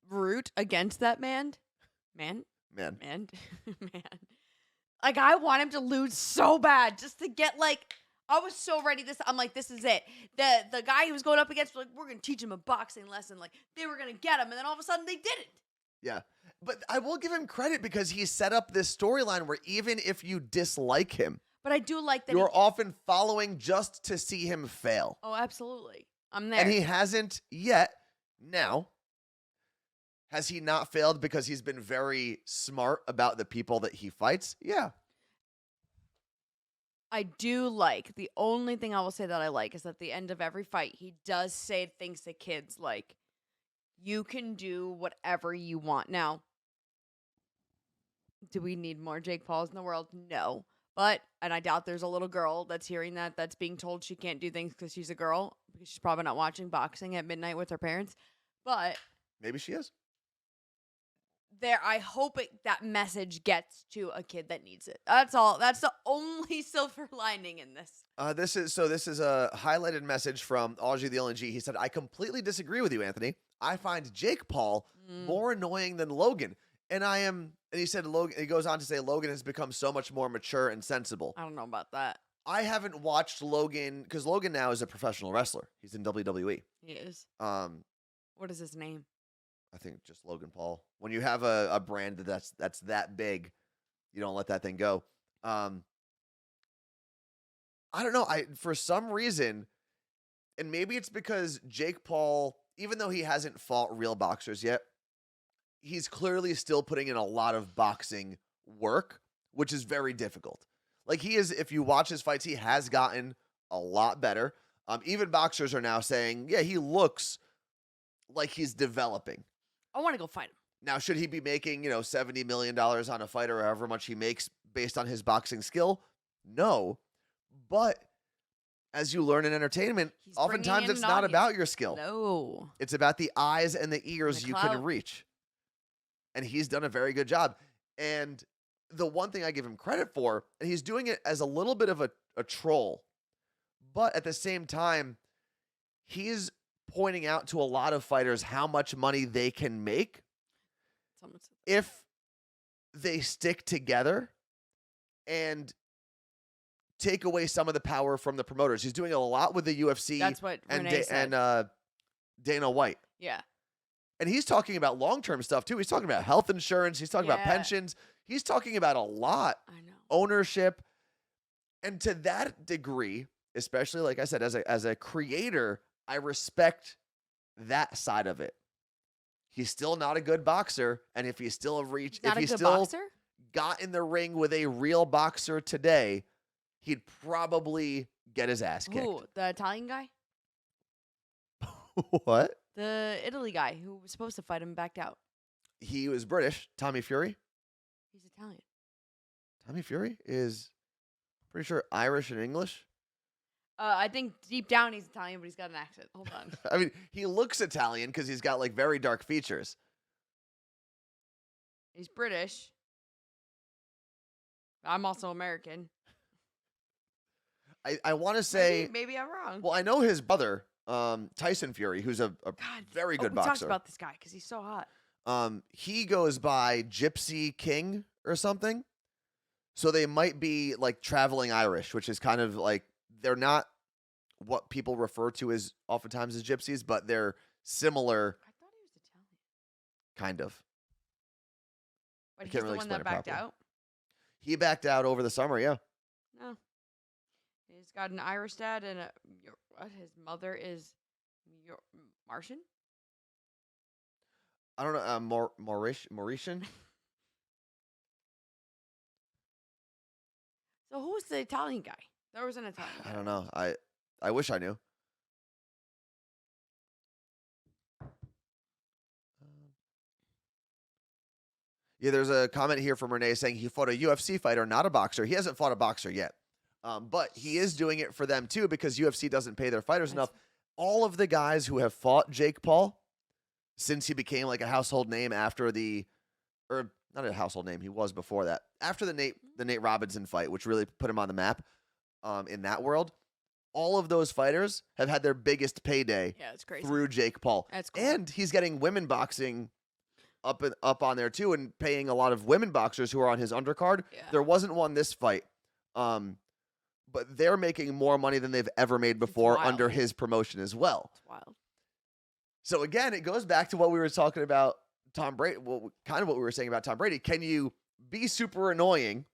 root against that man. Man. Man. Like I want him to lose so bad just to get like I was so ready I'm like, this is it. The guy he was going up against was like, we're gonna teach him a boxing lesson. Like they were gonna get him, and then all of a sudden they didn't. Yeah. But I will give him credit because he set up this storyline where even if you dislike him, But I do like that you're often following just to see him fail. Oh, absolutely. I'm there. And he hasn't yet. Now, has he not failed because he's been very smart about the people that he fights? Yeah. I do like, the only thing I will say that I like is at the end of every fight, he does say things to kids like, you can do whatever you want. Now, do we need more Jake Pauls in the world? No. But, and I doubt there's a little girl that's hearing that's being told she can't do things because she's a girl, because she's probably not watching boxing at midnight with her parents. But Maybe she is. I hope that message gets to a kid that needs it. That's all. That's the only silver lining in this. This is a highlighted message from Audrey the LNG. He said, I completely disagree with you, Anthony. I find Jake Paul more annoying than Logan. And he said, Logan, he goes on to say, Logan has become so much more mature and sensible. I don't know about that. I haven't watched Logan because Logan now is a professional wrestler. He's in WWE. He is. What is his name? I think just Logan Paul. When you have a brand that's that big, you don't let that thing go. I don't know. For some reason, and maybe it's because Jake Paul, even though he hasn't fought real boxers yet, he's clearly still putting in a lot of boxing work, which is very difficult. Like he is, if you watch his fights, he has gotten a lot better. Even boxers are now saying, yeah, he looks like he's developing. I want to go fight him. Now, should he be making, $70 million on a fight or however much he makes based on his boxing skill? No. But as you learn in entertainment, He's oftentimes bringing in it's an not audience. about your skill. No. It's about the eyes and the ears the you clout. can reach. And he's done a very good job. And the one thing I give him credit for, and he's doing it as a little bit of a troll, but at the same time, he's pointing out to a lot of fighters how much money they can make if they stick together and take away some of the power from the promoters. He's doing a lot with the UFC. That's what Renee said. And Dana White. Yeah. And he's talking about long-term stuff too. He's talking about health insurance. He's talking about pensions. He's talking about a lot. I know. Ownership. And to that degree, especially like I said, as a creator, I respect that side of it. He's still not a good boxer, and if he still got in the ring with a real boxer today, he'd probably get his ass kicked. Who? The Italian guy? What? The Italy guy who was supposed to fight him backed out. He was British. Tommy Fury. He's Italian. Tommy Fury is pretty sure Irish and English. I think deep down he's Italian, but he's got an accent. Hold on. I mean, he looks Italian because he's got like very dark features. He's British. I'm also American. I want to say, Maybe I'm wrong. well, I know his brother, Tyson Fury, who's a God, very good we talked boxer. about this guy because he's so hot. He goes by Gypsy King or something. So they might be like traveling Irish, which is kind of like, they're not what people refer to as oftentimes as gypsies, but they're similar, I thought he was Italian. kind of. But he's can't the really one explain that it backed properly. out. He backed out over the summer, yeah. No. He's got an Irish dad and his mother is Martian? I don't know, Mauritian? So who's the Italian guy? There was an Italian guy. I don't know. I wish I knew. Yeah, there's a comment here from Renee saying he fought a UFC fighter, not a boxer. He hasn't fought a boxer yet. But he is doing it for them too because UFC doesn't pay their fighters enough. All of the guys who have fought Jake Paul since he became like a household name after or not a household name, he was before that. After the Nate Robinson fight, which really put him on the map in that world, all of those fighters have had their biggest payday it's crazy. through Jake Paul. That's cool. And he's getting women boxing up on there too, and paying a lot of women boxers who are on his undercard. Yeah. There wasn't one this fight, but they're making more money than they've ever made before wild. under his promotion as well. It's wild. So again, it goes back to what we were talking about Tom Brady. Well, kind of what we were saying about Tom Brady. Can you be super annoying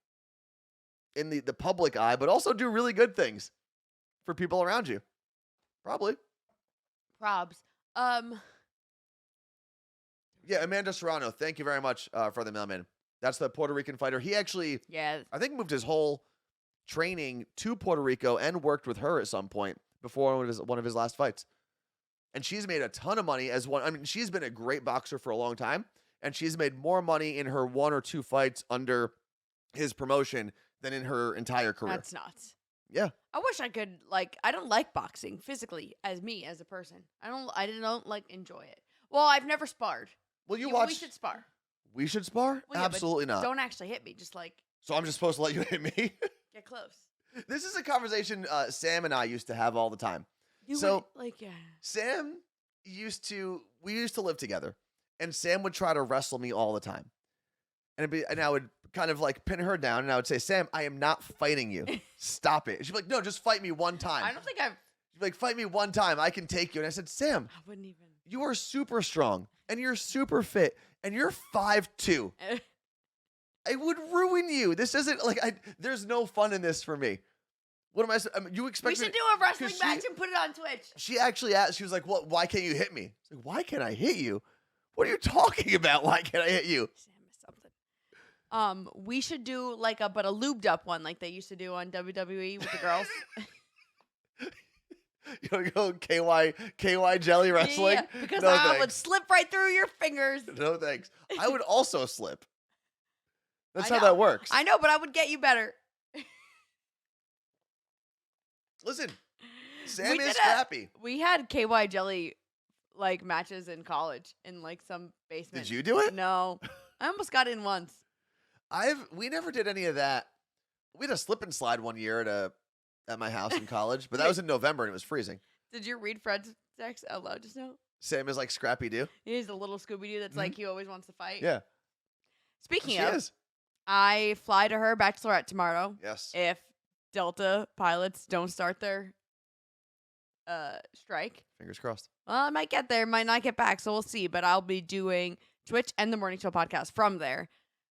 in the public eye, but also do really good things for people around you? Probably. Probs. Yeah, Amanda Serrano, thank you very much for the mailman. That's the Puerto Rican fighter. He actually, Yeah. I think, moved his whole training to Puerto Rico and worked with her at some point before one of his last fights. And she's made a ton of money as one. I mean, she's been a great boxer for a long time, and she's made more money in her 1 or 2 fights under his promotion than in her entire career. That's nuts. Yeah. I wish I could I don't like boxing physically as a person. I don't like enjoy it. Well, I've never sparred. Well, you Yeah, watch. we should spar. We should spar? Well, yeah, but Absolutely not. Don't actually hit me. Just So I'm just supposed to let you hit me? get close. This is a conversation Sam and I used to have all the time. You So- would, Sam we used to live together, and Sam would try to wrestle me all the time. And I would kind of like pin her down, and I would say, Sam, I am not fighting you. Stop it. She'd be like, no, just fight me one time. I don't think I've. She'd be like, fight me one time. I can take you. And I said, Sam, I wouldn't even. you are super strong, and you're super fit, and you're 5'2". I would ruin you. This isn't there's no fun in this for me. What am you expect We me should to- do a wrestling 'cause she- match and put it on Twitch. She actually asked, she was like, "What? Why can't you hit me?" I was like, "Why can't I hit you? What are you talking about? Why can't I hit you?" Sam missed something. We should do a lubed up one like they used to do on WWE with the girls. You want to go KY jelly wrestling? Yeah, because No, I would thanks. slip right through your fingers. No thanks. I would also slip. That's I how know. that works. I know, but I would get you better. Listen, Sam We is did scrappy. We had KY jelly matches in college in some basement. Did you do it? No, I almost got in once. We never did any of that. We had a slip and slide one year at my house in college, but that was in November and it was freezing. Did you read Fred's text out loud just now? Sam is like Scrappy Doo. He's a little Scooby Doo that's he always wants to fight. Yeah, Speaking she of, is. I fly to her bachelorette tomorrow. Yes. If Delta pilots don't start their strike. Fingers crossed. Well, I might get there, might not get back, so we'll see. But I'll be doing Twitch and the Morning Show podcast from there.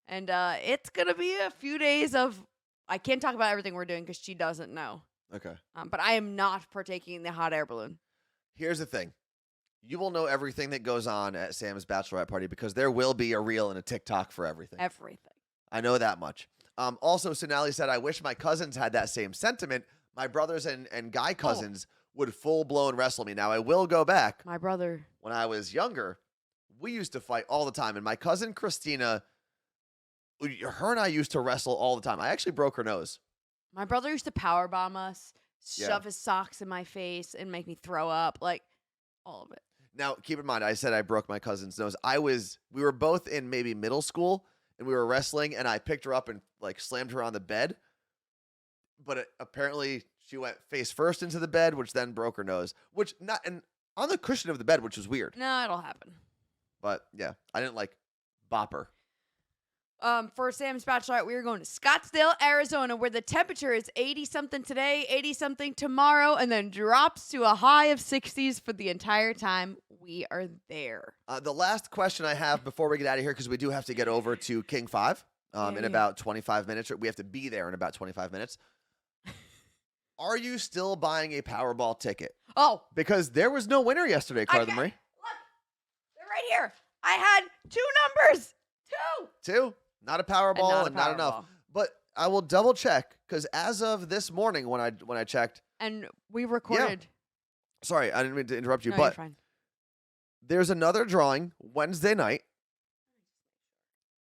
And it's going to be a few days of, I can't talk about everything we're doing because she doesn't know. Okay. But I am not partaking in the hot air balloon. Here's the thing. You will know everything that goes on at Sam's bachelorette party because there will be a reel and a TikTok for everything. Everything. I know that much. Also, Sonali said, I wish my cousins had that same sentiment. My brothers and guy cousins would full-blown wrestle me. Now, I will go back. My brother. When I was younger, we used to fight all the time. And my cousin Christina, her and I used to wrestle all the time. I actually broke her nose. My brother used to powerbomb us, Yeah. shove his socks in my face, and make me throw up. All of it. Now, keep in mind, I said I broke my cousin's nose. We were both in maybe middle school, and we were wrestling, and I picked her up and like slammed her on the bed, but apparently she went face first into the bed, which then broke her nose, which not and on the cushion of the bed, which was weird. No, it'll happen. But yeah, I didn't like bop her. For Sam's Bachelorette, we are going to Scottsdale, Arizona, where the temperature is 80-something today, 80-something tomorrow, and then drops to a high of 60s for the entire time we are there. The last question I have before we get out of here, because we do have to get over to King 5 in about 25 minutes. Or we have to be there in about 25 minutes. Are you still buying a Powerball ticket? Oh. Because there was no winner yesterday, Carla Marie. Look, they're right here. I had 2 numbers. 2? Not a Powerball and not enough. Powerball. But I will double check, because as of this morning when I checked. And we recorded. Yeah. Sorry, I didn't mean to interrupt you, No, but you're fine. there's another drawing Wednesday night,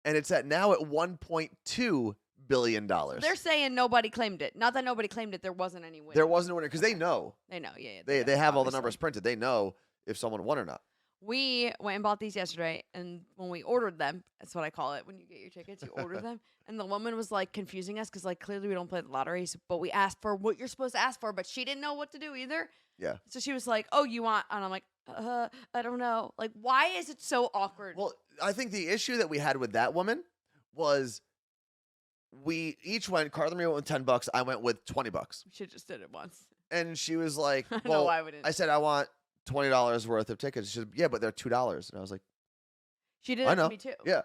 and it's now at $1.2 billion. They're saying nobody claimed it. Not that nobody claimed it. There wasn't any winner. There wasn't a winner, because they know. They know, yeah. They have all the obviously. numbers printed. They know if someone won or not. We went and bought these yesterday, and when we ordered them, that's what I call it. When you get your tickets, you order them. And the woman was like confusing us because like clearly we don't play the lottery, but we asked for what you're supposed to ask for, but she didn't know what to do either. Yeah. So she was like, "Oh, you want?" And I'm like, I don't know. Like, why is it so awkward? Well, I think the issue that we had with that woman was we each went. Carla Marie went with $10. I went with $20. We should just did it once. And she was like, I don't "Well," know why we didn't. I said, "I want $20 worth of tickets." She said, "Yeah, but they're $2." And I was like, She did I it know. to me too. "Yeah,"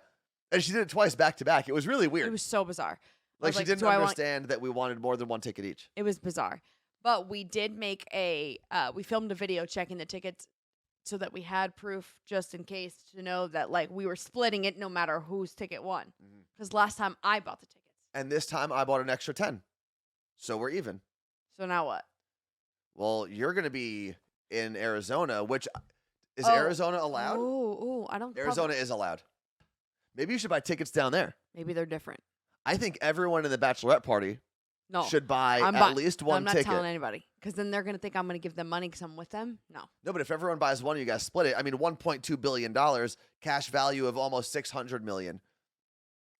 and she did it twice back to back. It was really weird. It was so bizarre. Like she like, didn't "Do I want-" understand that we wanted more than one ticket each. It was bizarre. But we did make we filmed a video checking the tickets so that we had proof just in case to know that like we were splitting it no matter whose ticket won. Because last time I bought the tickets. And this time I bought an extra 10. So we're even. So now what? Well, you're going to be in Arizona, which is Arizona allowed? Oh, I don't. Arizona is allowed. Maybe you should buy tickets down there. Maybe they're different. I think everyone in the bachelorette party No. should buy I'm at least one I'm not ticket. telling anybody because then they're going to think I'm going to give them money because I'm with them. No. No, but if everyone buys one, you guys split it. I mean, $1.2 billion, cash value of almost $600 million.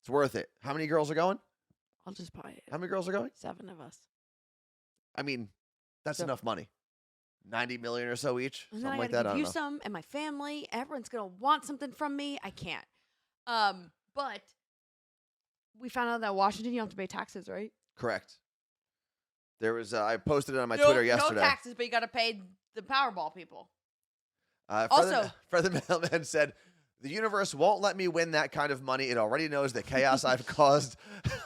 It's worth it. How many girls are going? I'll just buy it. How many girls are going? 7 of us. I mean, that's So- enough money. 90 million or so each, And then something I like gotta that. I give don't you know. some and my family. Everyone's gonna want something from me. I can't. But we found out that Washington you don't have to pay taxes, right? Correct. There was I posted it on my Twitter yesterday. No taxes, but you gotta pay the Powerball people. Further the mailman said, "The universe won't let me win that kind of money. It already knows the chaos I've caused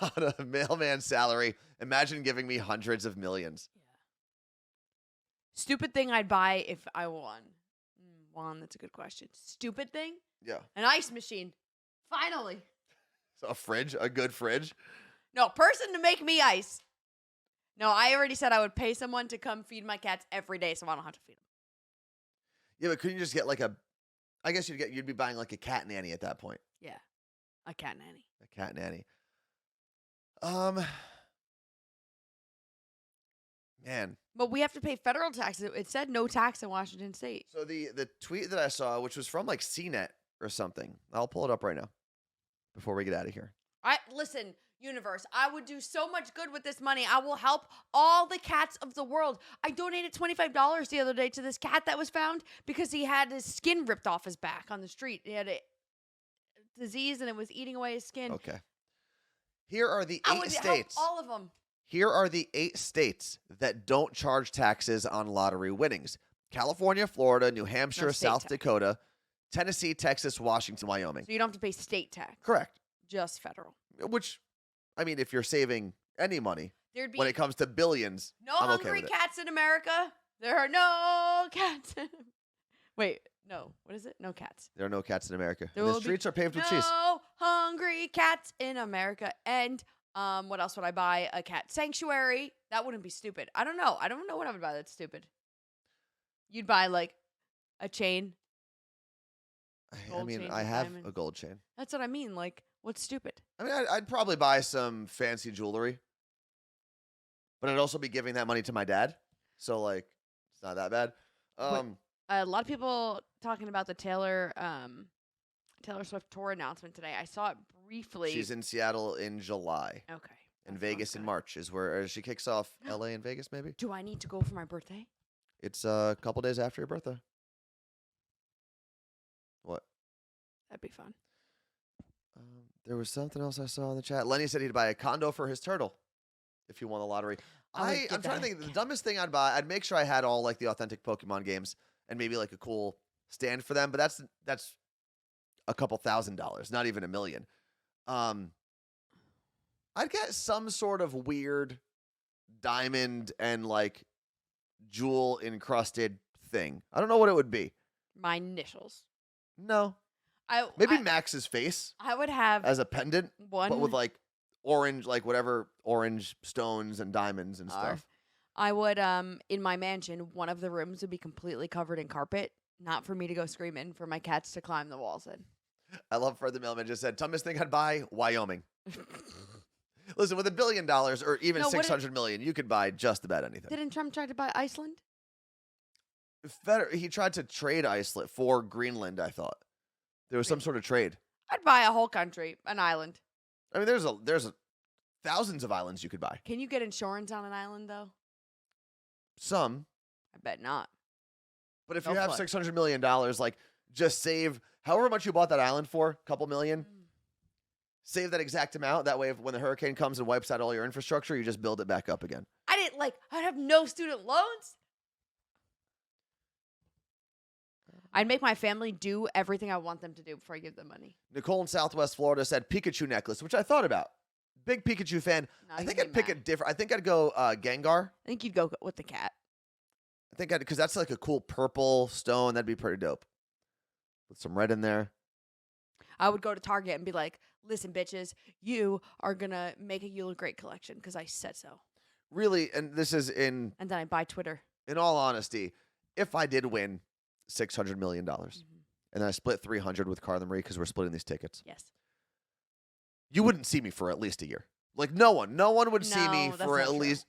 on a mailman's salary. Imagine giving me hundreds of millions." Stupid thing I'd buy if I won. Juan, that's a good question. Stupid thing? Yeah. An ice machine. Finally. So a fridge, a good fridge. No, person to make me ice. No, I already said I would pay someone to come feed my cats every day so I don't have to feed them. Yeah, but couldn't you just get like I guess you'd be buying like a cat nanny at that point. Yeah. A cat nanny. A cat nanny. Man. But we have to pay federal taxes. It said no tax in Washington State. So the tweet that I saw, which was from like CNET or something, I'll pull it up right now before we get out of here. Listen, universe, I would do so much good with this money. I will help all the cats of the world. I donated $25 the other day to this cat that was found because he had his skin ripped off his back on the street. He had a disease and it was eating away his skin. Okay. Here are the I 8 would states. help all of them. Here are the 8 states that don't charge taxes on lottery winnings: California, Florida, New Hampshire, No state South tax. Dakota, Tennessee, Texas, Washington, Wyoming. So you don't have to pay state tax. Correct. Just federal. Which, I mean, if you're saving any money There'd be when it comes to billions, no I'm okay hungry with it. cats in America. There are no cats. Wait, no. What is it? No cats. There are no cats in America. There And the will be streets are paved with cheese. No hungry cats in America. And what else would I buy? A cat sanctuary. That wouldn't be stupid. I don't know. I don't know what I would buy that's stupid. You'd buy like a chain. I Gold mean, chain I with have diamonds. a gold chain. That's what I mean. Like, what's stupid? I mean, I'd probably buy some fancy jewelry, but I'd also be giving that money to my dad. So, like, it's not that bad. A lot of people talking about the Taylor Taylor Swift tour announcement today. I saw it briefly. She's in Seattle in July. Okay. And that Vegas sounds in good. March is where she kicks off LA and Vegas, maybe? Do I need to go for my birthday? It's a couple days after your birthday. What? That'd be fun. There was something else I saw in the chat. Lenny said he'd buy a condo for his turtle if he won the lottery. I'm trying to think. The dumbest thing I'd buy, I'd make sure I had all like the authentic Pokemon games and maybe like a cool stand for them. But that's a couple $1,000s, not even $1 million. I'd get some sort of weird diamond and like jewel encrusted thing. I don't know what it would be. My initials. No, maybe Max's face I would have as a pendant, one. but with like orange, like whatever orange stones and diamonds and stuff. I would, in my mansion, one of the rooms would be completely covered in carpet, not for me to go screaming, for my cats to climb the walls in. I love Fred the Mailman just said, dumbest thing I'd buy, Wyoming. Listen, with $1 billion or even No, 600 million, you could buy just about anything. Didn't Trump try to buy Iceland? He tried to trade Iceland for Greenland, I thought. There was some sort of trade. I'd buy a whole country, an island. I mean, there's thousands of islands you could buy. Can you get insurance on an island, though? Some. I bet not. But if Go you have for it. $600 million, like just save however much you bought that island for, a couple million, save that exact amount. That way, when the hurricane comes and wipes out all your infrastructure, you just build it back up again. I'd have no student loans. I'd make my family do everything I want them to do before I give them money. Nicole in Southwest Florida said Pikachu necklace, which I thought about. Big Pikachu fan. Not I think even I'd pick mad. a different. I think I'd go Gengar. I think you'd go with the cat. I think because that's like a cool purple stone. That'd be pretty dope. With some red in there. I would go to Target and be like, listen, bitches, you are going to make a You Look Great collection because I said so. Really, and this is in And then I buy Twitter. all honesty, if I did win $600 million and I split 300 with Carla Marie because we're splitting these tickets, Yes. you wouldn't see me for at least a year. Like no one would see me No, that's for not at true. least.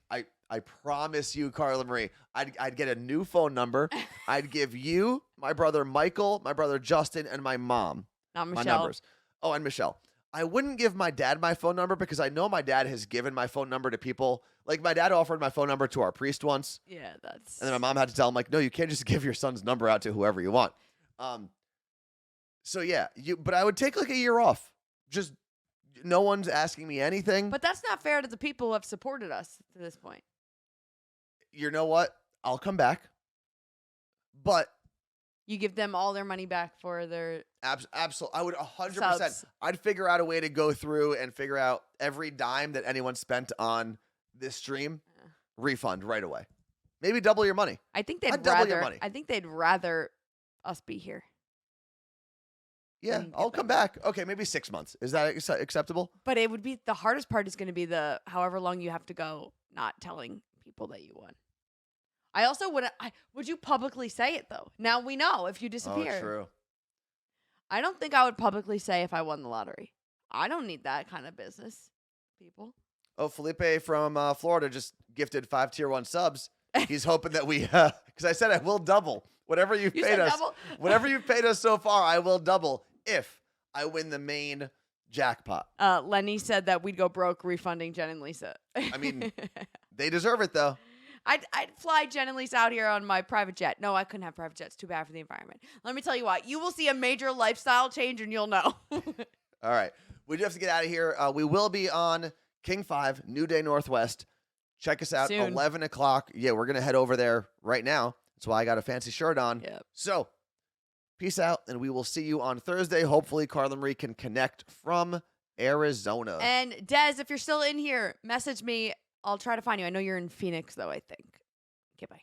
I promise you, Carla Marie, I'd get a new phone number. I'd give you, my brother Michael, my brother Justin, and my mom Not my Michelle. numbers. Oh, and Michelle. I wouldn't give my dad my phone number because I know my dad has given my phone number to people. Like my dad offered my phone number to our priest once. Yeah, that's. And then my mom had to tell him, like, no, you can't just give your son's number out to whoever you want. So yeah, but I would take like a year off. Just no one's asking me anything. But that's not fair to the people who have supported us to this point. You know what? I'll come back. But You give them all their money back for their. absolutely, I would 100%. Subs. I'd figure out a way to go through and figure out every dime that anyone spent on this stream, refund right away. Maybe double your money. I think they'd I'd double your rather. money. I think they'd rather us be here. Yeah, And I'll get come back. Okay, maybe 6 months. Is that acceptable? But it would be the hardest part is going to be the however long you have to go not telling people that you won. I also would you publicly say it though? Now we know if you disappear. Oh, true. I don't think I would publicly say if I won the lottery. I don't need that kind of business, people. Oh, Felipe from Florida just gifted 5 tier 1 subs. He's hoping that we, because I said I will double whatever you've You paid said us. double? Whatever you've paid us so far, I will double if I win the main jackpot. Lenny said that we'd go broke refunding Jen and Lisa. I mean, they deserve it though. I'd fly Jen and Lisa out here on my private jet. No, I couldn't have private jets. Too bad for the environment. Let me tell you what. You will see a major lifestyle change and you'll know. All right. We do have to get out of here. We will be on King 5, New Day Northwest. Check us out, Soon. 11 o'clock. Yeah, we're going to head over there right now. That's why I got a fancy shirt on. Yep. So, peace out, and we will see you on Thursday. Hopefully, Carla Marie can connect from Arizona. And Des, if you're still in here, message me. I'll try to find you. I know you're in Phoenix, though, I think. Okay, bye.